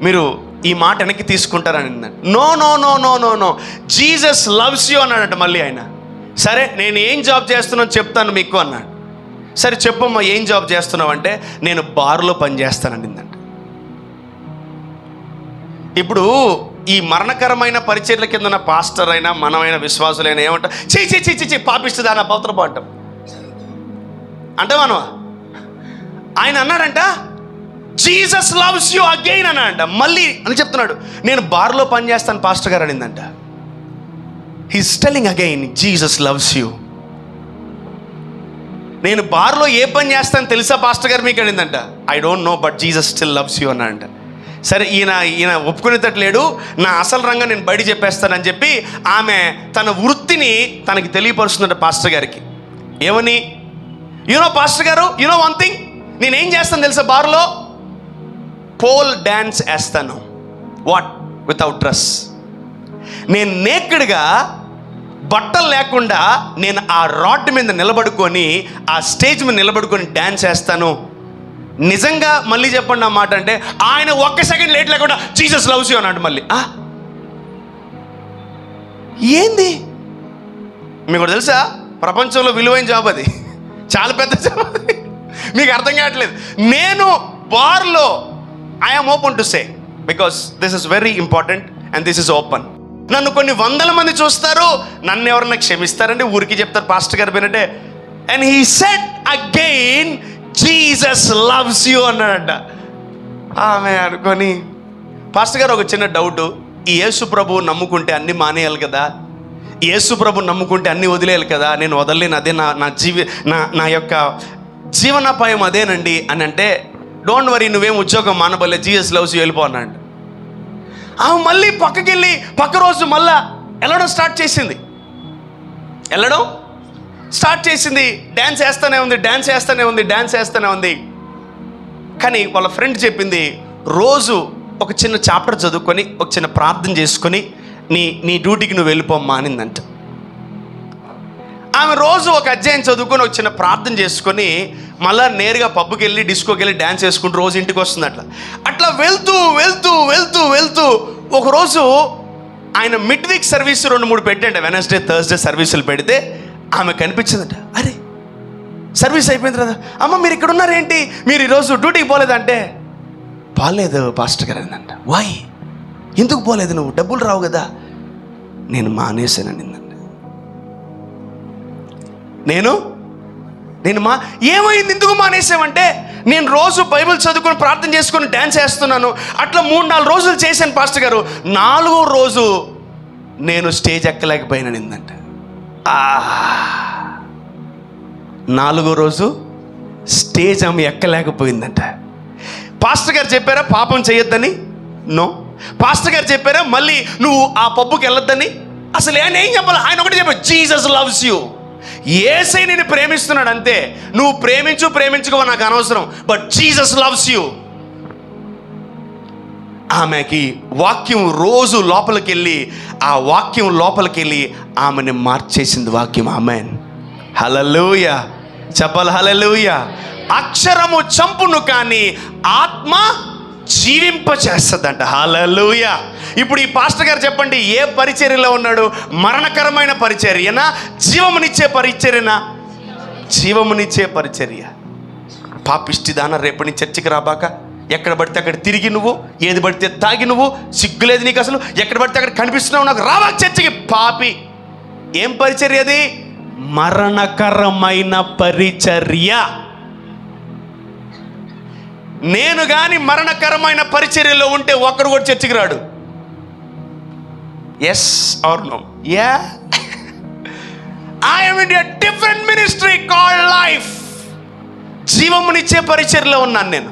మీరు ఈ మాట వెనక్కి తీసుకుంటారనిందంట. No no no no no no Jesus loves you అన్నాడంట మళ్ళీ ఆయన. సరే నేను ఏం జాబ్ చేస్తున్నానో చెప్తాను మీకు అన్నాడు. సరే చెప్పమ్మా ఏం జాబ్ చేస్తున్నావు అంటే నేను బార్లో పనిచేస్తాననిందంట. ఇప్పుడు ఈ మరణకరమైన పరిచర్ల కింద ఉన్న పాస్టర్ అయినా మనమైనా విశ్వాసులైనా ఏమంటాం, చీ చీ చీ చీ పాపిస్తుందా పవిత్రపో అంటాం అంటే మనమా. ఆయన అన్నాడంట జీసస్ లవ్స్ యూ అగైన్ అన్నాడంట. మళ్ళీ అని చెప్తున్నాడు నేను బార్లో పనిచేస్తాను పాస్టర్ గారు అనిందంట. He's telling again Jesus loves you. నేను బార్లో ఏ పని చేస్తాను తెలుసా పాస్టర్ గారు మీకు అనిందంట. I don't know but Jesus still loves you అన్నాడంట. సరే ఈయన ఒప్పుకునేటట్లేడు, నా అసలు రంగం నేను బయట చెప్పేస్తానని చెప్పి ఆమె తన వృత్తిని తనకి తెలియపరుస్తుందంట పాస్టర్ గారికి. ఏమని, యూనో పాస్టర్ గారు యూనో వన్ థింగ్, నేనేం చేస్తాను తెలుసా బార్లో, పోల్ డ్యాన్స్ వేస్తాను. వాట్? Without dress. నేను నేకెడ్గా బట్టలు లేకుండా నేను ఆ రాడ్ మీద నిలబడుకొని ఆ స్టేజ్ మీద నిలబడుకొని డ్యాన్స్ వేస్తాను. నిజంగా మళ్ళీ చెప్పండి ఆ మాట అంటే ఆయన ఒక్క సెకండ్ లేట్ లేకుండా జీసస్ లవ్స్ యూ అన్నాడు మళ్ళీ. ఏంది మీకు తెలుసా, ప్రపంచంలో విలువైన జాబ్ అది, చాలా పెద్ద జాబ్ అది. మీకు అర్థం కావట్లేదు. నేను బార్లో I'm open to say because this is very important and this is open. నన్ను కొన్ని వందల మంది చూస్తారు, నన్ను ఎవరన్నా క్షమిస్తారండి, ఊరికి చెప్తారు పాస్టర్ గారు వినంటే. And he said again Jesus loves you అన్నాడంట. ఆమె అనుకొని పాస్టర్ గారు ఒక చిన్న డౌటు, ఈ యేసు ప్రభువు నమ్ముకుంటే అన్నీ మానేయాలి కదా, యేసు ప్రభు నమ్ముకుంటే అన్నీ వదిలేయాలి కదా, నేను వదలలేను, అదే నా యొక్క జీవనోపాయం అదేనండి అని అంటే, డోంట్ వరీ నువ్వేం ఉద్యోగం మానబలే, జీసస్ లవ్స్ యూ వెళ్ళిపో అన్నాడు. ఆమె మళ్ళీ పక్కకి వెళ్ళి పక్క రోజు మళ్ళా వెళ్ళడం స్టార్ట్ చేసింది. డ్యాన్స్ వేస్తూనే ఉంది. కానీ వాళ్ళ ఫ్రెండ్ చెప్పింది, రోజు ఒక చిన్న చాప్టర్ చదువుకొని ఒక చిన్న ప్రార్థన చేసుకొని నీ డ్యూటీకి నువ్వు వెళ్ళిపోమ్మా అనిందంట. ఆమె రోజు ఒక అధ్యాయం చదువుకొని ఒక చిన్న ప్రార్థన చేసుకొని మళ్ళీ నేరుగా పబ్కి వెళ్ళి డిస్కోకి వెళ్ళి డ్యాన్స్ వేసుకుంటూ రోజు ఇంటికి వస్తుంది. అట్లా వెళ్తూ వెళ్తూ వెళ్తూ వెళ్తూ ఒకరోజు ఆయన మిడ్ వీక్ సర్వీస్ 2-3 పెట్టండి, వెనస్డే థర్స్డే సర్వీసులు పెడితే ఆమె కనిపించిందట. అరే సర్వీస్ అయిపోయింది కదా, అమ్మ మీరు ఇక్కడ ఉన్నారేంటి, మీరు ఈరోజు డ్యూటీకి పోలేదంటే, పోలేదు పాస్టర్ గారు అందంట. వై, ఎందుకు పోలేదు, నువ్వు డబ్బులు రావు కదా. నేను మానేశానండి. నేను ఏమైంది, ఎందుకు మానేసామంటే, నేను రోజు బైబిల్ చదువుకొని ప్రార్థన చేసుకొని డ్యాన్స్ వేస్తున్నాను. అట్లా 3-4 రోజులు చేశాను పాస్టర్ గారు, 4వ రోజు నేను స్టేజ్ ఎక్కలేకపోయినానిందంట. 4వ రోజు స్టేజ్ ఆమె ఎక్కలేకపోయిందంట. పాస్టర్ గారు చెప్పారా పాపం చేయొద్దని? నో. పాస్టర్ గారు చెప్పారా మళ్ళీ నువ్వు ఆ పబ్బుకి వెళ్ళొద్దని? అసలు ఏం చెప్పాలి, ఆయన ఒకటి చెప్పారు, జీసస్ లవ్స్ యూ. యేసయ్య నిన్ను ప్రేమిస్తున్నాడు అంతే, నువ్వు ప్రేమించుకో నాకు అనవసరం, బట్ జీసస్ లవ్స్ యూ. ఆమెకి వాక్యం రోజు లోపలికి వెళ్ళి ఆ వాక్యం లోపలికి వెళ్ళి ఆమెని మార్చేసింది వాక్యం. ఆమెన్, హల్లెలూయా చెప్పాలి, హల్లెలూయా. అక్షరము చంపును కానీ ఆత్మ జీవింపచేస్తుందంట. హల్లెలూయా. ఇప్పుడు ఈ పాస్టర్ గారు చెప్పండి, ఏ పరిచర్యలో ఉన్నాడు? మరణకరమైన పరిచర్యనా, జీవమునిచ్చే పరిచర్యనా? జీవమునిచ్చే పరిచర్య. పాపిష్టిదాన రేపటి నుంచి చర్చికి రాబాక, ఎక్కడ పడితే అక్కడ తిరిగి నువ్వు, ఏది పడితే తాగి నువ్వు, సిగ్గులేదు నీకు అసలు, ఎక్కడ పడితే అక్కడ కనిపిస్తున్నావు నాకు, రాబాక చర్చికి. పాపి. ఏం పరిచర్య అది? మరణకరమైన పరిచర్య. నేను కానీ మరణకరమైన పరిచర్యలో ఉంటే ఒక్కడు కూడా చర్చికి రాడు. Yes or no? Yeah. I am in a different ministry called life. జీవమునిచ్చే పరిచర్యలో ఉన్నాను నేను.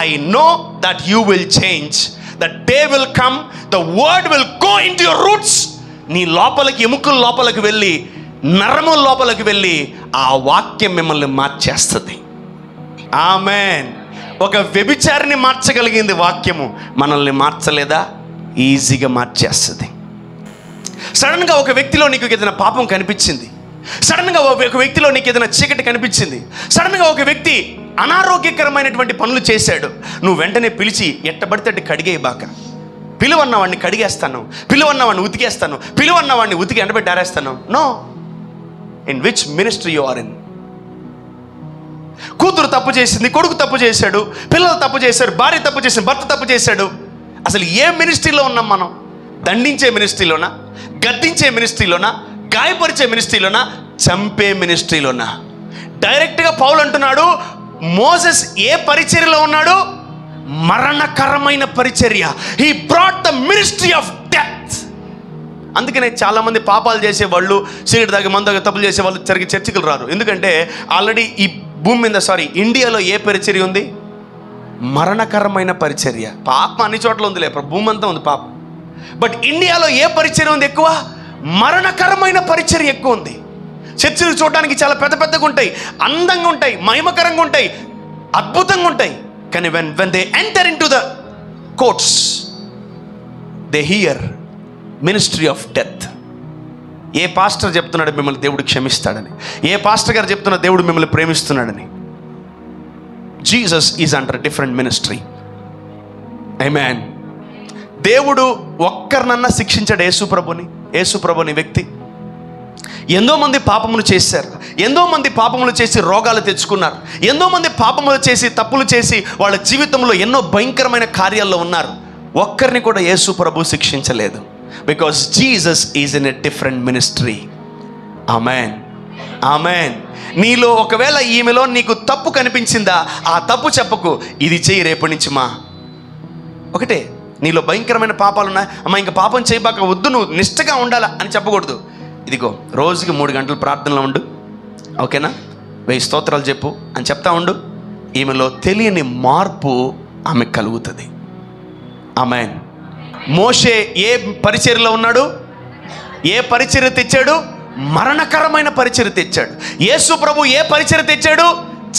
I know that you will change. The day will come, the word will go into your roots. నీ లోపలికి, ఎముకల లోపలికి వెళ్ళి నరముల లోపలికి వెళ్ళి ఆ వాక్యం మిమ్మల్ని మార్చేస్తుంది. ఆమేన్. ఒక వ్యభిచారిని మార్చగలిగింది వాక్యము, మనల్ని మార్చలేదా? ఈజీగా మార్చేస్తుంది. సడన్గా ఒక వ్యక్తిలో నీకు ఏదైనా పాపం కనిపించింది, సడన్గా ఒక వ్యక్తిలో నీకు ఏదైనా చీకటి కనిపించింది, సడన్గా ఒక వ్యక్తి అనారోగ్యకరమైనటువంటి పనులు చేశాడు. నువ్వు వెంటనే పిలిచి ఎట్టబడితే కడిగేయబాక. పిలువన్నవాడిని కడిగేస్తాను, పిలువన్నవాడిని ఉతికేస్తాను, పిలువన్నవాడిని ఉతికి ఎండబెట్టి ఆరేస్తాను. No. In which ministry you are in? కూతురు తప్పు చేసింది, కొడుకు తప్పు చేశాడు, పిల్లలు తప్పు చేశారు, భార్య తప్పు చేసింది, భర్త తప్పు చేశాడు. అసలు ఏ మినిస్ట్రీలో ఉన్నాం మనం? దండించే మినిస్ట్రీలోనా, గద్దించే మినిస్ట్రీలోనా, గాయపరిచే మినిస్ట్రీలోనా, చంపే మినిస్ట్రీలోనా? డైరెక్ట్గా పౌలు అంటున్నాడు, మోసెస్ ఏ పరిచర్యలో ఉన్నాడు? మరణకరమైన పరిచర్య. He brought the ministry of death. అందుకనే చాలామంది పాపాలు చేసేవాళ్ళు, సిగరెట్ తాగి మందు తాగి తప్పులు చేసేవాళ్ళు సరిగ్గా చర్చికి రారు. ఎందుకంటే ఆల్రెడీ ఈ భూమి మీద ఇండియాలో ఏ పరిచర్య ఉంది? మరణకరమైన పరిచర్య. పాపం అన్ని చోట్ల ఉందిలే, భూమి అంతా ఉంది పాపం. బట్ ఇండియాలో ఏ పరిచర్య ఉంది ఎక్కువ? మరణకరమైన పరిచర్య ఎక్కువ ఉంది. చర్చిలు చూడడానికి చాలా పెద్ద పెద్దగా ఉంటాయి, అందంగా ఉంటాయి, మహిమకరంగా ఉంటాయి, అద్భుతంగా ఉంటాయి. కానీ when they enter into the courts, they hear ministry of death. A pastor చెప్తున్నాడు మిమ్మల్ని దేవుడు క్షమిస్తాడని? ఏ పాస్టర్ గారు చెప్తున్నా దేవుడు మిమ్మల్ని ప్రేమిస్తున్నాడని? Jesus is under different ministry. Amen. దేవుడు ఒక్కరినన్నా శిక్షించాడు యేసుప్రభుని వ్యక్తి. ఎంతో మంది పాపములు చేశారు, ఎంతో మంది పాపములు చేసి రోగాలు తెచ్చుకున్నారు, ఎంతో మంది పాపములు చేసి తప్పులు చేసి వాళ్ళ జీవితంలో ఎన్నో భయంకరమైన కార్యాల్లో ఉన్నారు. ఒక్కరిని కూడా యేసు ప్రభు శిక్షించలేదు. Because Jesus is in a different ministry. Amen, amen. నీలో ఒకవేళ ఈమెలో నీకు తప్పు కనిపించిందా, ఆ తప్పు చెప్పకు, ఇది చెయ్యి రేపటి నుంచి మా. ఒకటే, నీలో భయంకరమైన పాపాలు ఉన్నాయి, అమ్మా ఇంకా పాపం చేయబాక, వద్దు, నువ్వు నిష్ఠగా ఉండాలా అని చెప్పకూడదు. ఇదిగో రోజుకి 3 గంటలు ప్రార్థనలో ఉండు, ఓకేనా, 1000 స్తోత్రాలు చెప్పు అని చెప్తా ఉండు. ఈమెలో తెలియని మార్పు ఆమెకు కలుగుతుంది. ఆమేన్. మోషే ఏ పరిచర్యలో ఉన్నాడు? ఏ పరిచర్య తెచ్చాడు? మరణకరమైన పరిచర్య తెచ్చాడు. యేసు ప్రభు ఏ పరిచర్య తెచ్చాడు?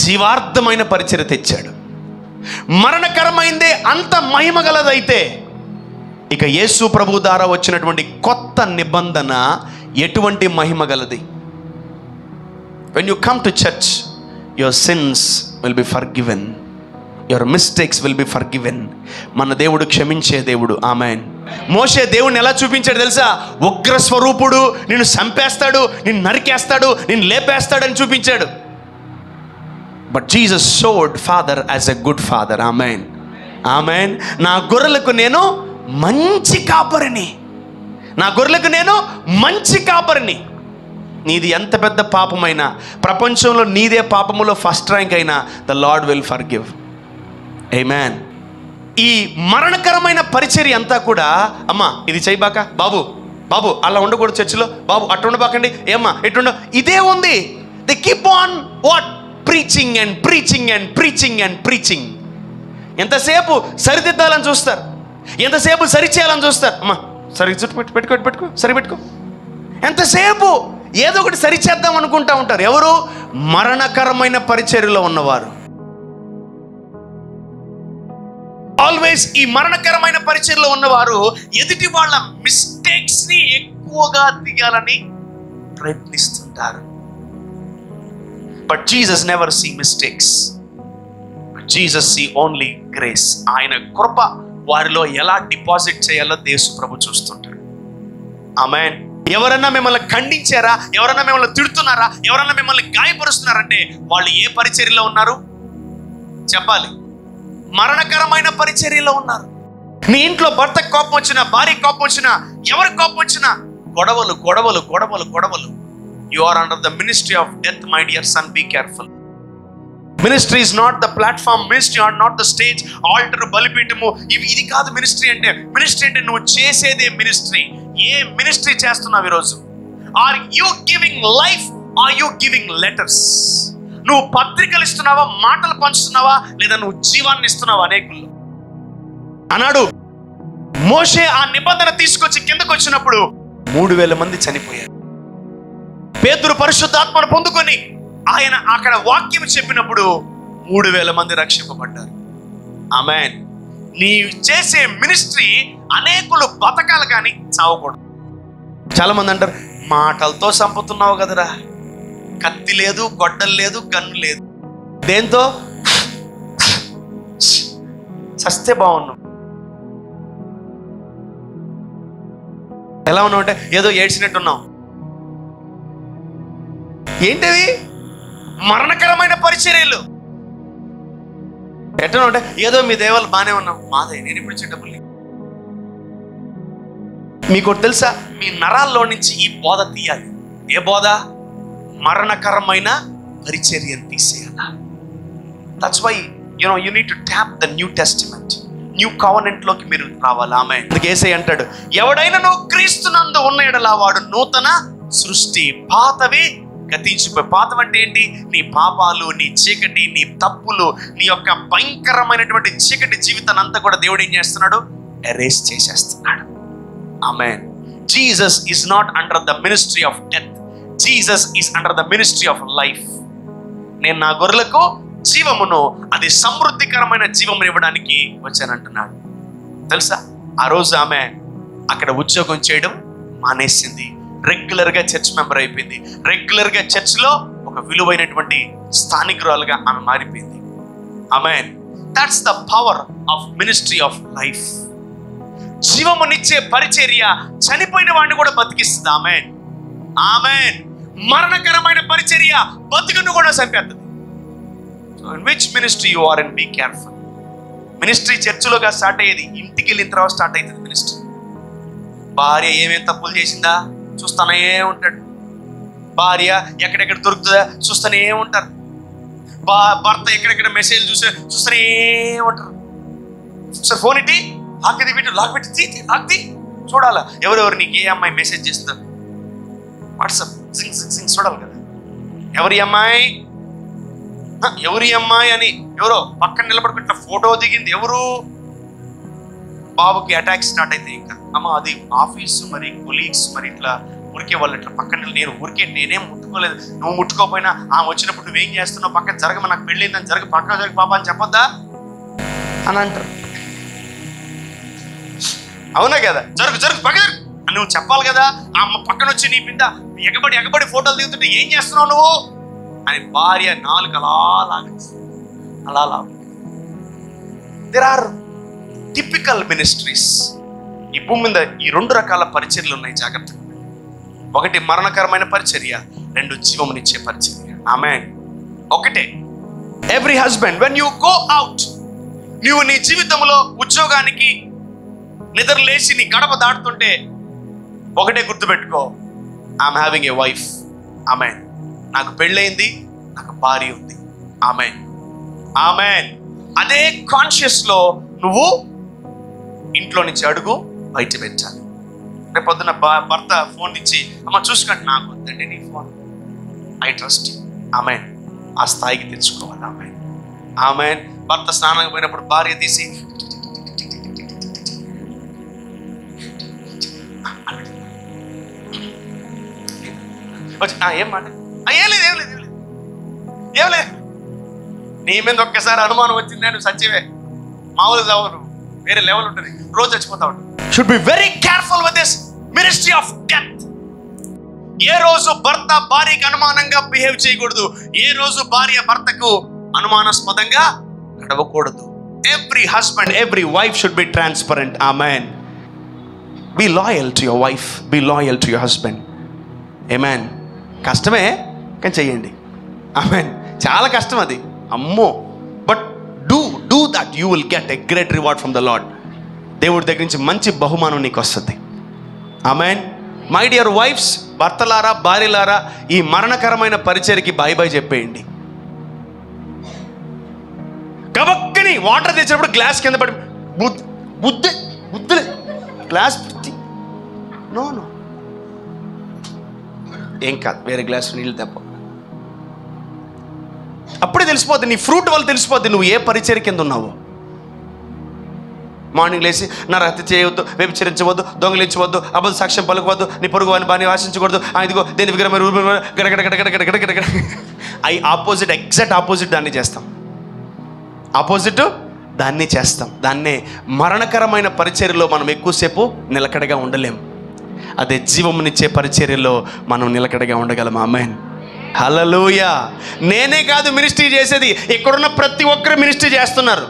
జీవార్థమైన పరిచర్య తెచ్చాడు. మరణకరమైందే అంత మహిమ గలదైతే ఇక యేసు ప్రభు ద్వారా వచ్చినటువంటి కొత్త నిబంధన ఎటువంటి మహిమ గలది? When you come to church, your sins will be forgiven, your mistakes will be forgiven. మన దేవుడు క్షమించే దేవుడు. ఆమేన్. మోషే దేవుడిని ఎలా చూపించాడు తెలుసా? ఉగ్ర స్వరూపుడు, నిన్ను చంపేస్తాడు, నిన్ను నరికేస్తాడు, నిన్ను లేపేస్తాడు అని చూపించాడు. But Jesus showed father as a good father. ఆమేన్, ఆమేన్. నా గొర్రెలకు నేను మంచి కాపరిని, నా గొర్రెలకు నేను మంచి కాపరిని. నీది ఎంత పెద్ద పాపమైనా, ప్రపంచంలో నీదే పాపములో ఫస్ట్ ర్యాంక్ అయినా, ద లార్డ్ విల్ ఫర్గివ్. ఆమేన్. ఈ మరణకరమైన పరిచర్య అంతా కూడా, అమ్మా ఇది చేయబాక, బాబు బాబు అలా ఉండకూడదు చర్చిలో, బాబు అట్టు ఉండబాకండి, ఏమ్మా ఎట్టుండ, ఇదే ఉంది. They keep on what? Preaching and preaching and preaching and preaching. ఎంతసేపు సరిదిద్దాలని చూస్తారు, ఎంతసేపు సరిచేయాలని చూస్తారు. అమ్మా సరి చుట్టు పెట్టుకో సరి పెట్టుకో. ఎంతసేపు ఏదో ఒకటి సరిచేద్దాం అనుకుంటా ఉంటారు. ఎవరు? మరణకరమైన పరిచర్యలో ఉన్నవారు. ఆల్వేస్ ఈ మరణకరమైన పరిచర్యలో ఉన్నవారు ఎదుటి వాళ్ళ మిస్టేక్స్ ని ఎక్కువగా తీయాలని ప్రయత్నిస్తుంటారు. But Jesus never see mistakes, Jesus see only grace. ఆయన కృప వారిలో ఎలా డిపాజిట్ చేయాలో యేసు ప్రభు చూస్తుంటారు. ఆమేన్. ఎవరన్నా మిమ్మల్ని ఖండించారా, ఎవరన్నా మిమ్మల్ని తిడుతున్నారా, ఎవరన్నా మిమ్మల్ని గాయపరుస్తున్నారంటే వాళ్ళు ఏ పరిచర్యలో ఉన్నారు చెప్పాలి? మరణకరమైన పరిచర్యలో ఉన్నారు. నీ ఇంట్లో భర్త కోపం వచ్చినా, భార్య కోపం వచ్చినా, ఎవరి కోపం వచ్చినా, గొడవలు గొడవలు గొడవలు గొడవలు. You are under the ministry of death my dear son, be careful. Ministry is not the platform, ministry are not the stage, altar, బలిపీఠము, ఇది కాదు మినిస్ట్రీ అంటే. మినిస్ట్రీ అంటే నువ్వు చేసేదే మినిస్ట్రీ. ఏ మినిస్ట్రీ చేస్తున్నావు ఈరోజు? Are you giving life, are you giving letters? నువ్వు పత్రికలు ఇస్తున్నావా, మాటలు పంచుతున్నావా, లేదా నువ్వు జీవాన్ని ఇస్తున్నావా? అనేకులు అన్నాడు. మోషే ఆ నిబంధన తీసుకొచ్చి కిందకు వచ్చినప్పుడు 3000 మంది చనిపోయారు. పేతురు పరిశుద్ధాత్మను పొందుకొని ఆయన అక్కడ వాక్యం చెప్పినప్పుడు 3000 మంది రక్షింపబడ్డారు. ఆమేన్. నీ చేసే మినిస్ట్రీ అనేకులు బతకాలి కానీ చావకూడదు. చాలా మంది అంటారు, మాటలతో చంపుతున్నావు కదరా, కత్తి లేదు, గొడ్డలు లేదు, గన్ను లేదు, దేంతో చస్తే బాగున్నావు. ఎలా ఉన్నావు అంటే ఏదో ఏడ్చినట్టున్నావు. ఏంటివి? మరణకరమైన పరిచర్యలు. ఎట్లా ఉంటే ఏదో మీ దేవాలు బాగానే ఉన్నాం, మాదే నేను ఇప్పుడు ఇచ్చే డబ్బులు. మీకు తెలుసా, మీ నరాల్లో నుంచి ఈ బోధ తీయాలి. ఏ బోధ? మరణకరమైన పరిచర్యను తీసేయాల. That's why you need to tap the new testament. New covenant లోకి మీరు రావాలి. ఆమె యేసయ్య అంటాడు, ఎవడైనా నువ్వు క్రీస్తునందు ఉన్న యెడల వాడు నూతన సృష్టి, పాతవి గతించిపోయి. పాతం అంటే ఏంటి? నీ పాపాలు, నీ చీకటి, నీ తప్పులు, నీ యొక్క భయంకరమైనటువంటి చీకటి జీవితాన్ని అంతా కూడా దేవుడు ఏం చేస్తున్నాడు? ఎరేస్ చేసేస్తున్నాడు. Amen. Jesus is not under the ministry of death, Jesus is under the ministry of life. నేను నా గొర్రెలకు జీవమును, అది సమృద్ధికరమైన జీవమును ఇవ్వడానికి వచ్చానంటున్నాడు. తెలుసా, ఆ రోజు ఆమె అక్కడ ఉద్యోగం చేయడం మానేసింది. రెగ్యులర్ గా చర్చ్ మెంబర్ అయిపోయింది. రెగ్యులర్ గా చర్చ్ లో ఒక విలువైనటువంటి స్థానికురాలుగా ఆమె మారిపోయింది. Amen. That's the power of ministry of life. జీవమునిచ్చే పరిచర్య చనిపోయిన వాడిని కూడా బతికిస్తుంది. ఆమేన్. ఆమేన్. మరణకరమైన పరిచర్య బతుకును కూడా చంపేస్తుంది. So in which ministry you are in, be careful. Ministry చర్చిలోగా స్టార్ట్ అయ్యేది, ఇంటికి వెళ్ళిన తర్వాత స్టార్ట్ అవుతుంది మినిస్ట్రీ. భార్య ఏమేం తప్పులు చేసిందా చూస్తానే ఉంటాడు. భార్య ఎక్కడెక్కడ దొరుకుతుందా చూస్తూనే ఉంటారు. భర్త ఎక్కడెక్కడ మెసేజ్ చూస్తూనే ఉంటారు. సార్ ఫోన్ ఇట్టి లాక్ది పెట్టి లాక్ది చూడాలా, ఎవరెవరు నీకు ఏ అమ్మాయి మెసేజ్ చేస్తారు, వాట్సాప్ సింగ్ చూడాలి కదా. ఎవరి అమ్మాయి అని ఎవరో పక్కన నిలబడుకుంటే ఫోటో దిగింది, ఎవరు? బాబుకి అటాక్ స్టార్ట్ అయితే ఇంకా అమ్మ అది ఆఫీసు, మరి కొలీగ్స్, మరి ఇట్లా ఊరికే వాళ్ళు ఇట్లా పక్కన, నేను ఊరికే నేనేం ముట్టుకోలేదు, నువ్వు ముట్టుకోపోయినా ఆమె వచ్చినప్పుడు నువ్వేం చేస్తున్నావు, పక్కన జరగ, నాకు పెళ్ళైందని జరగ, పక్కన జరగ పాప అని చెప్పొద్దా అని అంటారు. అవునా కదా? జరుగు పక్కన అని నువ్వు చెప్పాలి కదా. ఆ అమ్మ పక్కన వచ్చి నీ మీద ఎగబడి ఫోటోలు దిగుతుంటే ఏం చేస్తున్నావు నువ్వు అని భార్య నాలుగు అలా దేర్ ఆర్ టిపికల్ మినిస్ట్రీస్. ఈ భూమి మీద ఈ 2 రకాల పరిచర్యలు ఉన్నాయి, జాగ్రత్త. ఒకటి మరణకరమైన పరిచర్య, 2 జీవమునిచ్చే పరిచర్య. ఆమేన్. ఒకటే, every husband when you go out, నువ్వు నీ జీవితంలో ఉద్యోగానికి నిద్ర లేచి నీ గడప దాటుతుంటే ఒకటే గుర్తుపెట్టుకో, ఐఎమ్ హ్యావింగ్ ఏ వైఫ్. ఆమేన్. నాకు పెళ్ళయింది, నాకు భార్య ఉంది. ఆమేన్. ఆమేన్. అదే కాన్షియస్ లో నువ్వు ఇంట్లో నుంచి అడుగు బయట పెట్టాలి. రేపు పొద్దున భర్త ఫోన్ ఇచ్చి అమ్మ చూసుకుంటే, నాకు వద్దండి నీ ఫోన్, ఐ ట్రస్ట్. ఆమేన్. ఆ స్థాయికి తెచ్చుకోవాలి. ఆమేన్. ఆమేన్. భర్త స్నానానికి పోయినప్పుడు భార్య తీసి ఏం మాట, ఏం లేదు నీ మీద ఒక్కసారి అనుమానం వచ్చింది నువ్వు సత్యవే, మామూలు చావు, వేరే లెవెల్ ఉంటుంది, రోజు చచ్చిపోతా ఉంటుంది. Should be very careful with this ministry of death. ఏ రోజు భర్త భార్యకి అనుమానంగా బిహేవ్ చేయకూడదు, ఏ రోజు భార్య భర్తకు అనుమానాస్పదంగా నడవకూడదు. Every husband, every wife should be transparent. Amen. Be loyal to your wife, be loyal to your husband. Amen. కష్టమే కానీ చెయ్యండి. ఆమెన్. చాలా కష్టం అది, అమ్మో. But do that, you will get a great reward from the lord. దేవుడి దగ్గర నుంచి మంచి బహుమానం నీకు వస్తుంది. ఆమెన్. మై డియర్ వైఫ్స్, భర్తలారా, భార్యలారా, ఈ మరణకరమైన పరిచర్యకి బాయ్ చెప్పేయండి. కబక్కని వాటర్ తెచ్చినప్పుడు గ్లాస్ కింద పడి బుద్ధి గ్లాస్ నో ఏం కాదు, వేరే గ్లాస్ నీళ్ళు తెప్ప. అప్పుడే తెలిసిపోద్ది, నీ ఫ్రూట్ వల్ల తెలిసిపోద్ది నువ్వు ఏ పరిచర్య కింద ఉన్నావో. మార్నింగ్ లేచి నా హత్య చేయవద్దు, వ్యభిచరించవద్దు, దొంగిలించవద్దు, అబద్ధ సాక్ష్యం పలకవద్దు, నీ పొరుగు వాని బాని ఆశించకూడదు, ఇదిగో దేని విగ్రహం గడగడ అవి ఆపోజిట్, ఎగ్జాక్ట్ ఆపోజిట్ దాన్ని చేస్తాం. ఆపోజిట్ దాన్ని చేస్తాం. దాన్నే మరణకరమైన పరిచర్యలో మనం ఎక్కువసేపు నిలకడగా ఉండలేం. అదే జీవమునిచ్చే పరిచర్యలో మనం నిలకడగా ఉండగలం. ఆమేన్, హల్లెలూయా. నేనే కాదు మినిస్ట్రీ చేసేది, ఇక్కడున్న ప్రతి ఒక్కరు మినిస్ట్రీ చేస్తున్నారు.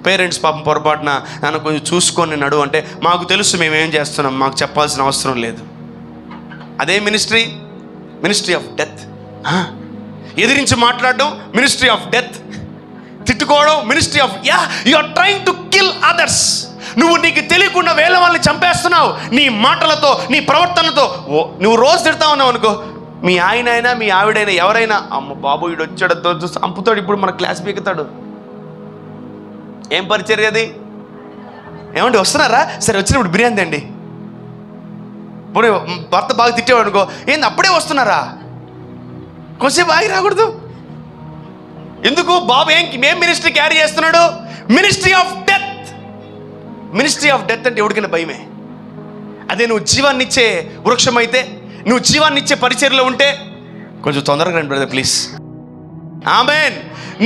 పేరెంట్స్ పాపం పొరపాటున నన్ను కొంచెం చూసుకొని నడు అంటే మాకు తెలుసు మేమేం చేస్తున్నాం, మాకు చెప్పాల్సిన అవసరం లేదు. అదే మినిస్ట్రీ, మినిస్ట్రీ ఆఫ్ డెత్. ఎదిరించి మాట్లాడడం మినిస్ట్రీ ఆఫ్ డెత్. తిట్టుకోవడం ministry of you are trying to kill others. నువ్వు నీకు తెలియకుండా వేల వాళ్ళని చంపేస్తున్నావు నీ మాటలతో, నీ ప్రవర్తనతో. నువ్వు రోజు తిడతా ఉన్నావు అనుకో, మీ ఆయనైనా మీ ఆవిడైనా ఎవరైనా, అమ్మ బాబు వీడు వచ్చాడు చంపుతాడు, ఇప్పుడు మన క్లాస్ పీకుతాడు. ఏం పరిచర్య అది? ఏమండి వస్తున్నారా? సరే వచ్చినప్పుడు బిర్యానీ అండి. ఇప్పుడు భర్త బాగా తిట్టేవాడు అనుకో, ఏంది అప్పుడే వస్తున్నారా? కొంచెంసేపు ఆగి రాకూడదు? ఎందుకు? బాబు ఏం మినిస్ట్రీ క్యారీ చేస్తున్నాడు? Ministry of death. Ministry of death అంటే ఎవరికైనా భయమే. అదే నువ్వు జీవాన్ని ఇచ్చే వృక్షం అయితే, నువ్వు జీవాన్ని ఇచ్చే పరిచర్యలో ఉంటే, కొంచెం తొందరగా రండి బ్రదర్ ప్లీజ్. ఆమేన్.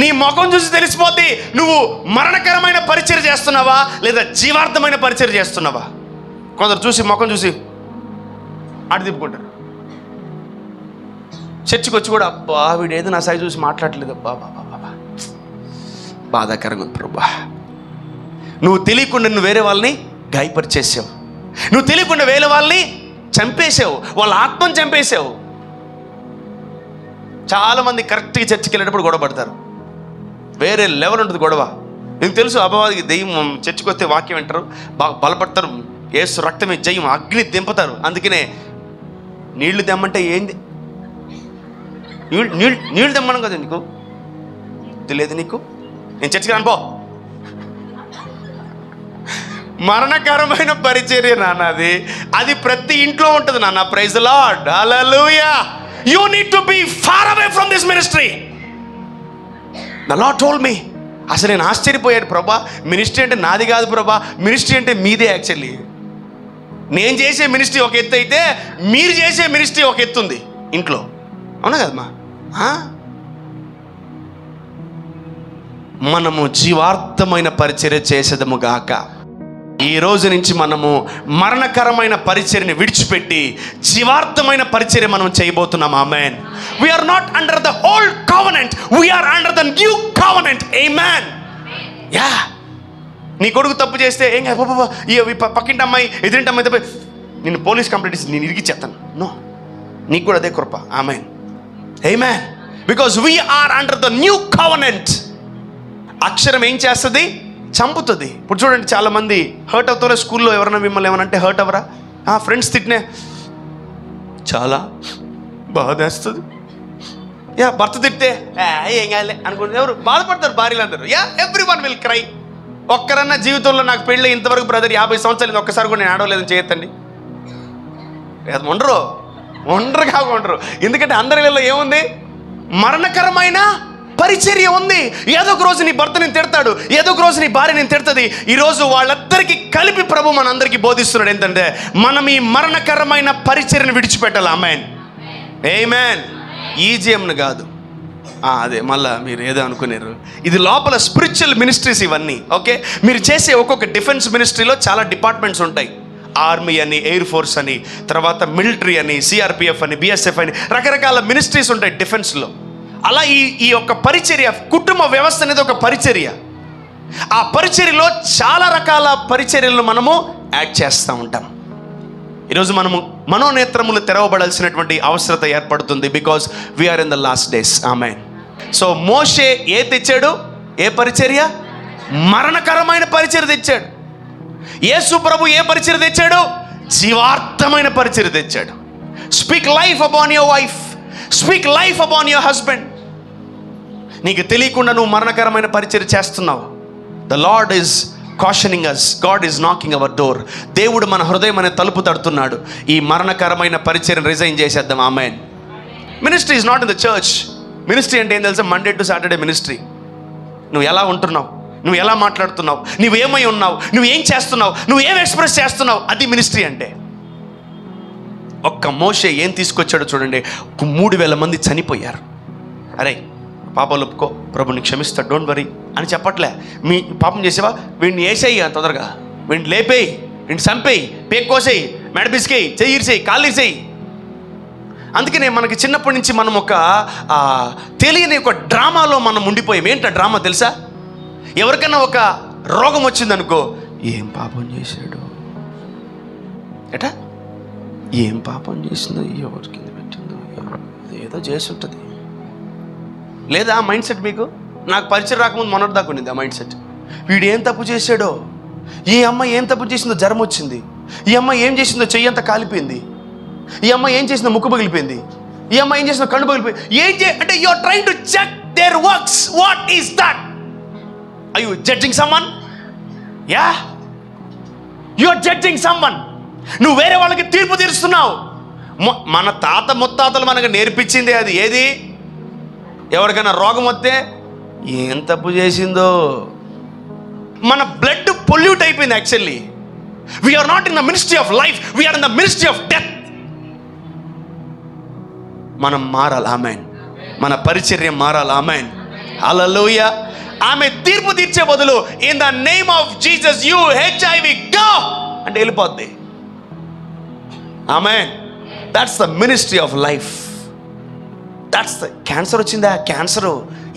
నీ ముఖం చూసి తెలిసిపోద్ది నువ్వు మరణకరమైన పరిచర్య చేస్తున్నావా లేదా జీవార్థమైన పరిచర్య చేస్తున్నావా. కొందరు చూసి ముఖం చూసి అటు తిప్పుకుంటారు. చర్చికి వచ్చి కూడా అబ్బా వీడేదో నా సైజు చూసి మాట్లాడలేదు, అబ్బా బాబా బాబా బాధాకరంగా ఉంది ప్రభా. నువ్వు తెలియకుండా నువ్వు వేరే వాళ్ళని గాయపరిచేసావు, నువ్వు తెలియకుండా వేరే వాళ్ళని చంపేసావు, వాళ్ళ ఆత్మను చంపేసావు. చాలామంది కరెక్ట్గా చర్చికి వెళ్ళేటప్పుడు గొడవ పడతారు. వేరే లెవెల్ ఉంటుంది గొడవ. నీకు తెలుసు అపవాదికి దెయ్యం చర్చికి వస్తే వాక్యం వింటారు, బాగా బలపడతారు, ఏసు రక్తమే జయం, అగ్ని దింపుతారు. అందుకనే నీళ్లు తెమ్మంటే ఏంది, నీళ్ళు తెమ్మనం కదా, నీకు తెలియదు? నీకు నేను చర్చికి రానుపో. మరణకరమైన పరిచర్య నాన్న అది. అది ప్రతి ఇంట్లో ఉంటుంది నాన్న. Praise the Lord, hallelujah. You need to be far away from this ministry. The Lord told me. అసలు నేను ఆశ్చర్యపోయాను, ప్రభా మినిస్ట్రీ అంటే నాది కాదు ప్రభా, మినిస్ట్రీ అంటే మీదే. యాక్చువల్లీ నేను చేసే మినిస్ట్రీ ఒక ఎత్తు అయితే, మీరు చేసే మినిస్ట్రీ ఒక ఎత్తు ఉంది ఇంట్లో. అవునా కదమ్మా? మనము జీవార్థమైన పరిచర్య చేసేదము గాక. ఈ రోజు నుంచి మనము మరణకరమైన పరిచర్యని విడిచిపెట్టి జీవార్థమైన పరిచర్య మనం చేయబోతున్నాం. ఆమేన్. We are not under the old covenant, we are under the new covenant. Amen. Yeah. నీ కొడుకు తప్పు చేస్తే ఏం పక్కింటి అమ్మాయి ఎదురింటి అమ్మాయి తప్ప నిన్ను పోలీస్ కంప్లైంట్ ఇచ్చి నేను ఇరిగిచ్చేస్తాను. నో, నీకు కూడా అదే కృప. ఆమేన్. Amen. Because we are under the new covenant. అక్షరం ఏం చేస్తుంది? చంపుతుంది. ఇప్పుడు చూడండి, చాలామంది హర్ట్ అవుతారా? స్కూల్లో ఎవరైనా మిమ్మల్ని ఏమనంటే హర్ట్ అవరా? ఫ్రెండ్స్ తిట్టినే చాలా బాధేస్తుంది. భర్త తిట్టే ఏం కాలే అనుకుంటే ఎవరు బాధపడతారు? భార్యలు అందరూ. Every one will cry. ఒక్కరన్నా జీవితంలో నాకు పెళ్ళి ఇంతవరకు బ్రదర్ 50 సంవత్సరాలు ఒక్కసారి కూడా నేను ఆడవలేదని చేయొద్దండి. ఒంటరిగా ఉండరు. ఎందుకంటే అందరిలో ఏముంది? మరణకరమైన పరిచర్య ఉంది. ఏదో ఒక రోజు నీ భర్త నేను తిడతాడు, ఏదో ఒక రోజు నీ భార్య నేను తిడుతుంది. ఈరోజు వాళ్ళందరికీ కలిపి ప్రభు మనందరికీ బోధిస్తున్నాడు ఏంటంటే మనం ఈ మరణకరమైన పరిచర్యను విడిచిపెట్టాలి. ఆమేన్, ఆమేన్. ఈజీఎంను కాదు, అదే మళ్ళా మీరు ఏదో అనుకున్నారు. ఇది లోపల స్పిరిచువల్ మినిస్ట్రీస్ ఇవన్నీ. ఓకే, మీరు చేసే ఒక్కొక్క డిఫెన్స్ మినిస్ట్రీలో చాలా డిపార్ట్మెంట్స్ ఉంటాయి. ఆర్మీ అని, ఎయిర్ ఫోర్స్ అని, తర్వాత మిలిటరీ అని, సిఆర్పిఎఫ్ అని, బిఎస్ఎఫ్ అని, రకరకాల మినిస్ట్రీస్ ఉంటాయి డిఫెన్స్లో. అలా ఈ యొక్క పరిచర్య, కుటుంబ వ్యవస్థ అనేది ఒక పరిచర్య. ఆ పరిచర్యలో చాలా రకాల పరిచర్యలను మనము యాడ్ చేస్తూ ఉంటాం. ఈరోజు మనము మనోనేత్రములు తెరవబడాల్సినటువంటి అవసరత ఏర్పడుతుంది. Because we are in the last days. Amen. So Moshe తెచ్చాడు? ఏ పరిచర్య? మరణకరమైన పరిచర్య తెచ్చాడు. యేసు ప్రభు ఏ పరిచర్య తెచ్చాడు? జీవార్థమైన పరిచర్య తెచ్చాడు. Speak life upon your wife, speak life upon your husband. నీకు తెలియకుండా నువ్వు మరణకరమైన పరిచర్య చేస్తున్నావు. The Lord is cautioning us, God is knocking our door. దేవుడు మన హృదయం అనే తలుపు తడుతున్నాడు. ఈ మరణకరమైన పరిచర్యను రిజైన్ చేసేద్దాం. Amen. Ministry is not in the church. Ministry అంటే ఏం తెలుసా? Monday to Saturday ministry. నువ్వు ఎలా ఉంటున్నావు? నువ్వు ఎలా మాట్లాడుతున్నావు, నువ్వేమై ఉన్నావు, నువ్వేం చేస్తున్నావు, నువ్వేం ఎక్స్ప్రెస్ చేస్తున్నావు, అది మినిస్ట్రీ అంటే. ఒక్క మోషే ఏం తీసుకొచ్చాడో చూడండి. 3,000 మంది చనిపోయారు. అరే పాపాలు ఒప్పుకో, ప్రభుని క్షమిస్తాడు, డోంట్ వరీ అని చెప్పట్లే. మీ పాపం చేసేవా, వీడిని వేసేయి తొందరగా, వీడిని లేపేయి, వీడిని చంపేయి, పేక్కోసేయి, మెడపిసికేయి, చెయ్యిరిసేయి, కాళ్ళిసేయి. అందుకనే మనకి చిన్నప్పటి నుంచి మనం ఒక తెలియని ఒక డ్రామాలో మనం ఉండిపోయాం. ఏంటో డ్రామా తెలుసా? ఎవరికైనా ఒక రోగం వచ్చిందనుకో, ఏం పాపం చేశాడు ఎట, ఏం పాపం చేసిందో, ఎవరి కింద పెట్టిందో, ఏదో చేసి ఉంటుంది. లేదా ఆ మైండ్ సెట్ మీకు? నాకు పరిచయం రాకముందు మొన్నటి దాకా ఉండింది ఆ మైండ్ సెట్. వీడు ఏం తప్పు చేశాడో, ఈ అమ్మాయి ఏం తప్పు చేసిందో జ్వరం వచ్చింది, ఈ అమ్మాయి ఏం చేసిందో చెయ్యి అంతా కాలిపోయింది, ఈ అమ్మాయి ఏం చేసిందో ముక్కు పగిలిపోయింది, ఈ అమ్మాయి ఏం చేసిందో కళ్ళు పగిలిపోయింది. అంటే you are trying to check their works. What is that? Are you judging someone? Yeah, you are judging someone. నువ్వు వేరే వాళ్ళకి తీర్పు తీరుస్తున్నావు. మన తాత ముత్తాతలు మనకు నేర్పించింది అది. ఏది? ఎవరికైనా రోగం వస్తే ఏం తప్పు చేసిందో. మన బ్లడ్ పొల్యూట్ అయిపోయింది. Actually we are not in the ministry of life, we are in the ministry of death. మనం మారాలి. ఆమెన్. మన పరిచర్య మారాలి. ఆమెన్. హల్లెలూయా. ఆమె తీర్పు తీర్చే బదులు in the name of Jesus you HIV go అంటే వెళ్ళిపోద్ది. Amen. That's the ministry of life. That's the. Cancer వచ్చిందా? క్యాన్సరు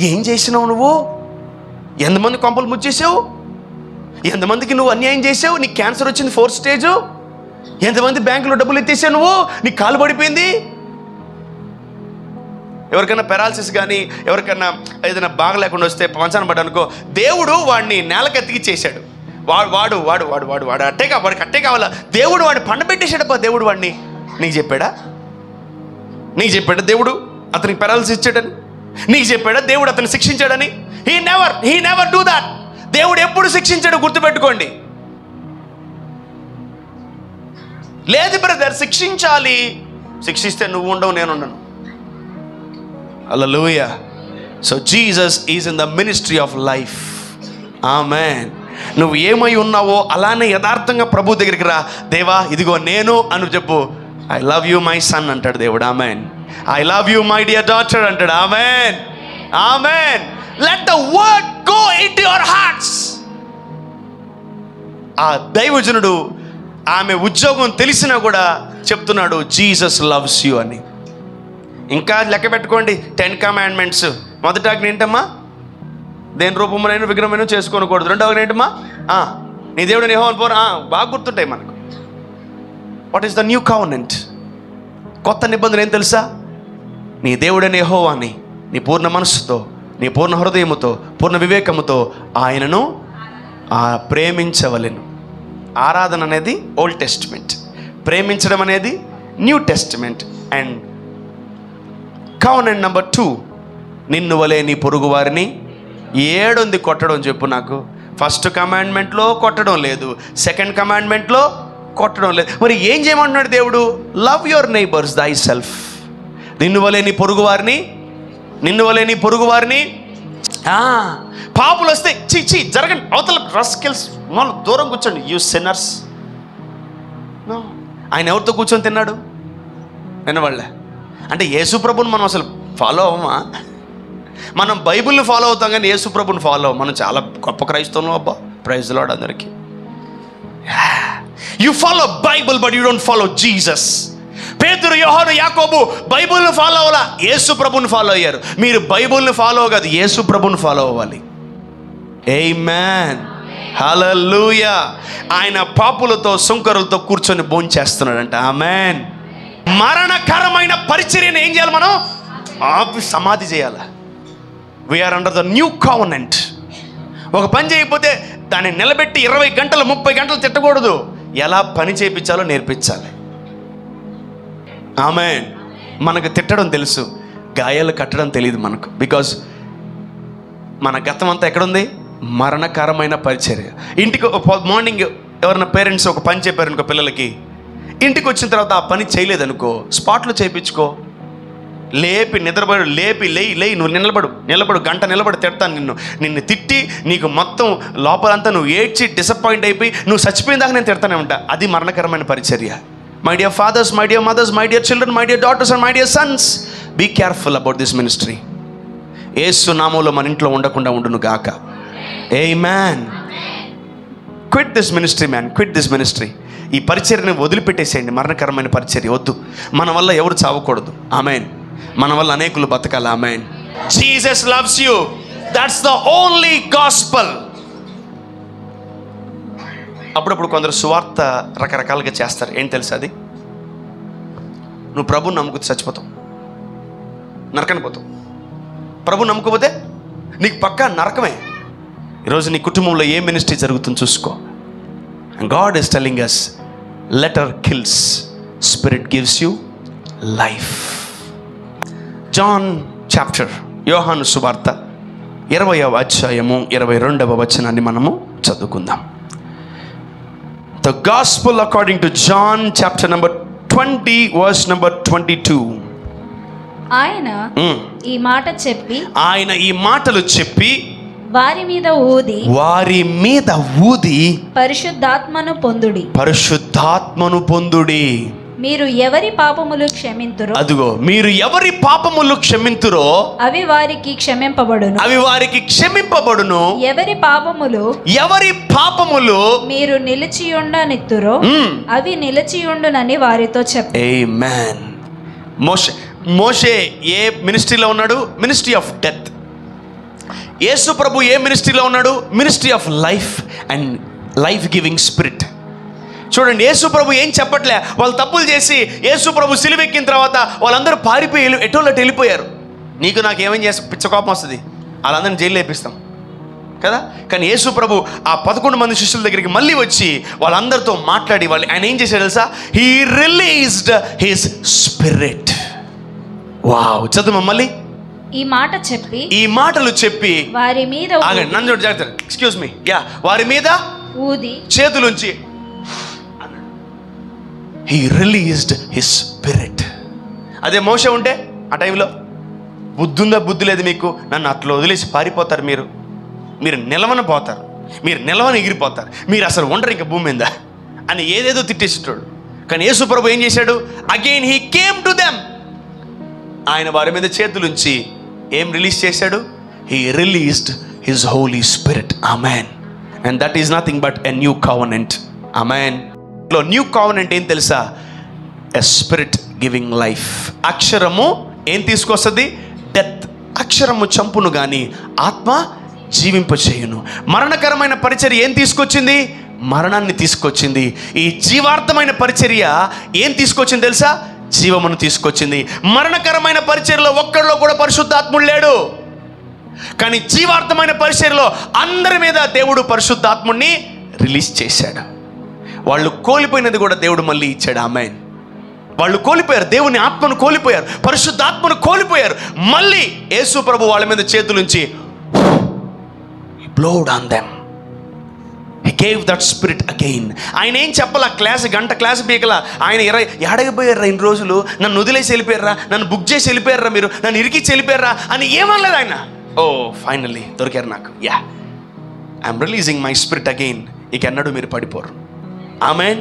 ఏం చేసినావు నువ్వు? ఎంతమంది కొంపలు ముచ్చేసావు? ఎంతమందికి నువ్వు అన్యాయం చేసావు? నీకు క్యాన్సర్ వచ్చింది 4th స్టేజ్. ఎంతమంది బ్యాంకులో డబ్బులు ఎత్తేసావు నువ్వు? నీకు కాలు పడిపోయింది. ఎవరికైనా పెరాలసిస్ కానీ ఎవరికైనా ఏదైనా బాగా లేకుండా వస్తే పంచాన పడ్డానుకో, దేవుడు వాడిని నేలకెత్తికి చేశాడు. వాడు వాడికి అట్టే కావాలా? దేవుడు వాడిని పండబెట్టేశాడప్ప. దేవుడు వాడిని నీకు చెప్పాడా? నీకు చెప్పాడా దేవుడు అతనికి పెరాలసిస్ ఇచ్చాడని? నీకు చెప్పాడా దేవుడు అతన్ని శిక్షించాడని? He never do that. దేవుడు ఎప్పుడు శిక్షించాడు గుర్తుపెట్టుకోండి. లేదు బ్రదర్, శిక్షించాలి. శిక్షిస్తే నువ్వు ఉండవు, నేను ఉండను. Hallelujah. So Jesus is in the ministry of life. Amen. నువ్వు ఏమై ఉన్నావో అలానే యథార్థంగా ప్రభు దగ్గరికి రా. దేవా ఇదిగో నేను అని చెప్పు. I love you my son అంటాడు దేవుడు. Amen. I love you my dear daughter అంటాడు. Amen. Amen. Let the word go into your hearts. ఆ దైవజనుడు ఆమె ఉద్యోగం తెలిసినా కూడా చెప్తున్నాడు జీసస్ లవ్స్ యూ అని. ఇంకా లెక్క పెట్టుకోండి. 10 కమాండ్మెంట్స్. మొదటి ఆజ్ఞ ఏంటమ్మా? దేని రూపమునైన విగ్రహమైన చేసుకోనకూడదు. రెండవ ఆజ్ఞ ఏంటమ్మా? నీ దేవుడు యెహోవాను పోరా. బాగా గుర్తుంటాయి మనకు. What is the new covenant? కొత్త నిబంధన ఏం తెలుసా? నీ దేవుడైన యెహోవాని నీ పూర్ణ మనస్సుతో, నీ పూర్ణ హృదయముతో, పూర్ణ వివేకముతో ఆయనను ప్రేమించవలెను. ఆరాధన అనేది ఓల్డ్ టెస్టిమెంట్, ప్రేమించడం అనేది new testament. And covenant number 2, నిన్ను వలే నీ పొరుగు వారిని. ఏడుంది కొట్టడం చెప్పు నాకు? ఫస్ట్ కమాండ్మెంట్లో కొట్టడం లేదు, సెకండ్ కమాండ్మెంట్లో కొట్టడం లేదు. మరి ఏం చేయమంటున్నాడు దేవుడు? లవ్ యువర్ నైబర్స్ దై సెల్ఫ్. నిన్ను వలే నీ పొరుగు వారిని, నిన్ను వలే నీ పొరుగు వారిని. పాపులు వస్తే చీ జరగండి, అవతల రస్కిల్స్ వాళ్ళు దూరం కూర్చోండి, యూ సిన్నర్స్. ఆయన ఎవరితో కూర్చొని తిన్నాడు? వినవాళ్ళే. అంటే యేసుప్రభుని మనం అసలు ఫాలో అవ్వమా? మనం బైబిల్ని ఫాలో అవుతాం కానీ యేసుప్రభుని ఫాలో అవ్వం. మనం చాలా గొప్ప క్రైస్తవులు అబ్బా, ప్రైజ్ లార్డ్ అందరికీ. You follow Bible but you don't follow Jesus. పేతురు, యోహాను, యాకోబు బైబిల్ని ఫాలో అవ్వాలా, యేసుప్రభుని ఫాలో అయ్యారు. మీరు బైబిల్ని ఫాలో కాదు, యేసుప్రభుని ఫాలో అవ్వాలి. ఆమేన్. హల్లెలూయా. ఆయన పాపులతో సుంకరులతో కూర్చొని భోంచేస్తున్నాడంట. ఆమేన్. మరణకరమైన పరిచర్యను ఏం చేయాలి? మనం ఆపి సమాధి చేయాలి. We are under the new covenant. ఒక పని చేయకపోతే దాన్ని నిలబెట్టి 20 గంటలు 30 గంటలు తిట్టకూడదు. ఎలా పని చేయించాలో నేర్పించాలి. ఆమేన్. మనకు తిట్టడం తెలుసు, గాయాలు కట్టడం తెలియదు మనకు. బికాజ్ మన గతం అంతా ఎక్కడుంది? మరణకరమైన పరిచర్య. ఇంటికి మార్నింగ్ ఎవరైనా పేరెంట్స్ ఒక పని చెప్పారనుకో పిల్లలకి, ఇంటికి వచ్చిన తర్వాత ఆ పని చేయలేదనుకో, స్పాట్లో చేయించుకో. లేపి నిద్రపడు, లేపి లేయి నువ్వు నిలబడు, గంట నిలబడి తిడతాను నిన్ను తిట్టి నీకు మొత్తం లోపలంతా నువ్వు ఏడ్చి డిసప్పాయింట్ అయిపోయి నువ్వు చచ్చిపోయిన దాకా నేను తిడతానే ఉంటా. అది మరణకరమైన పరిచర్య. My dear fathers, my dear mothers, my dear children, my dear daughters and my dear sons, be careful about this ministry. Yesu నామములో మన ఇంట్లో ఉండకుండా ఉండును గాక. Amen. Quit this ministry man, quit this ministry. ఈ పరిచర్యని వదిలిపెట్టేసేయండి. మరణకరమైన పరిచర్య వద్దు. మన వల్ల ఎవరు చావకూడదు. ఆమేన్. మన వల్ల అనేకులు బతకాలి. Amen. Jesus loves you. That's the only gospel. అప్పుడప్పుడు కొందరు సువార్త రకరకాలుగా చేస్తారు. ఏం తెలుసు అది? నువ్వు ప్రభుని నమ్ముకుని చచ్చిపోతావు, నరకని పోతావు. ప్రభు నమ్ముకోపోతే నీకు పక్కా నరకమే. ఈరోజు నీ కుటుంబంలో ఏ మినిస్ట్రీ జరుగుతుందో చూసుకో. And God is telling us, letter kills, spirit gives you life. John chapter, యోహాను సువార్త 20వ అధ్యాయము 22వ వచనాన్ని మనము చదువుకుందాం. The gospel according to John chapter number 20 verse number 22. ఆయన ఈ మాటలు చెప్పి వారి మీద ఊది పరిశుద్ధాత్మను పొందుడి. మీరు ఎవరి పాపములు క్షమింతురో అవి వారికి క్షమింపబడును. ఎవరి పాపములు మీరు నిలిచియుండనిత్తురో అవి నిలిచియుండునని వారితో చెప్పారు. ఆమేన్. మోషే ఏ మినిస్ట్రీలో ఉన్నాడు? Ministry of death. యేసు ప్రభు ఏ మినిస్ట్రీలో ఉన్నాడు? Ministry of life and life giving spirit. చూడండి, యేసు ప్రభు ఏం చెప్పట్లే. వాళ్ళు తప్పులు చేసి యేసు ప్రభు సిలువెక్కిన తర్వాత వాళ్ళందరూ పారిపోయి ఎటోళ్ళట్టు వెళ్ళిపోయారు. నీకు నాకు ఏమేం చేస్తే పిచ్చ కోపం వస్తుంది, వాళ్ళందరినీ జైలు వేపిస్తాం కదా. కానీ యేసు ప్రభు ఆ 11 మంది శిష్యుల దగ్గరికి మళ్ళీ వచ్చి వాళ్ళందరితో మాట్లాడి ఆయన ఏం చేశాడు తెలుసా? He released his spirit. Wow. చదువు మళ్ళీ. ఈ మాటలు చెప్పి వారి మీద నన్ను జాగ్రత్త, ఎక్స్క్యూజ్ మీ, వారి మీద ఊది చేతులుంచి హీ రిలీజ్డ్ హిస్ స్పిరిట్. అదే మోషే ఉంటే ఆ టైంలో బుద్ధుందా బుద్ధి లేదు మీకు, నన్ను అట్లా వదిలేసి పారిపోతారు, మీరు నిలవన పోతారు, మీరు నిలవన ఎగిరిపోతారు, మీరు అసలు ఉండరు ఇంకా భూమి మీద అని ఏదేదో తిట్టేసేటాడు. కానీ యేసు ప్రభు ఏం చేశాడు? Again he came to them. ఆయన వారి మీద చేతులుంచి ఏం రిలీజ్ చేశాడు? He released his Holy Spirit. Amen. And that is nothing but a new covenant. Amen. New covenant ఏం తెలుసా? A spirit giving life. అక్షరము ఏం తీసుకొస్తుంది? డెత్. అక్షరము చంపును గాని ఆత్మ జీవింపచేయును. మరణకరమైన పరిచర్య ఏం తీసుకొచ్చింది? మరణాన్ని తీసుకొచ్చింది. ఈ జీవార్థమైన పరిచర్య ఏం తీసుకొచ్చింది తెలుసా? జీవమును తీసుకొచ్చింది. మరణకరమైన పరిచర్యలో ఒక్కడిలో కూడా పరిశుద్ధాత్ముడు లేడు. కానీ జీవార్థమైన పరిచర్యలో అందరి మీద దేవుడు పరిశుద్ధాత్ముడిని రిలీజ్ చేశాడు. వాళ్ళు కోల్పోయినది కూడా దేవుడు మళ్ళీ ఇచ్చాడు. ఆమేన్. వాళ్ళు కోల్పోయారు, దేవుని ఆత్మను కోల్పోయారు, పరిశుద్ధాత్మను కోల్పోయారు. మళ్ళీ యేసు ప్రభు వాళ్ళ మీద చేతులుంచి he blowed on them. He gave that spirit again. ఆయన ఏం చెప్పాల? గంట క్లాస్ పీకలా. ఆయన ఎడగిపోయారా ఇన్ని రోజులు, నన్ను వదిలేసి వెళ్ళిపోయారా, నన్ను బుక్ చేసి వెళ్ళిపోయారా, మీరు నన్ను ఇరికిచ్చి వెళ్ళిపోయారా అని ఏమనలేదు ఆయన. ఓ ఫైనల్లీ దొరికారు నాకు. I'm releasing my spirit again. ఇక ఎన్నడూ మీరు పడిపోరు. ఆమేన్.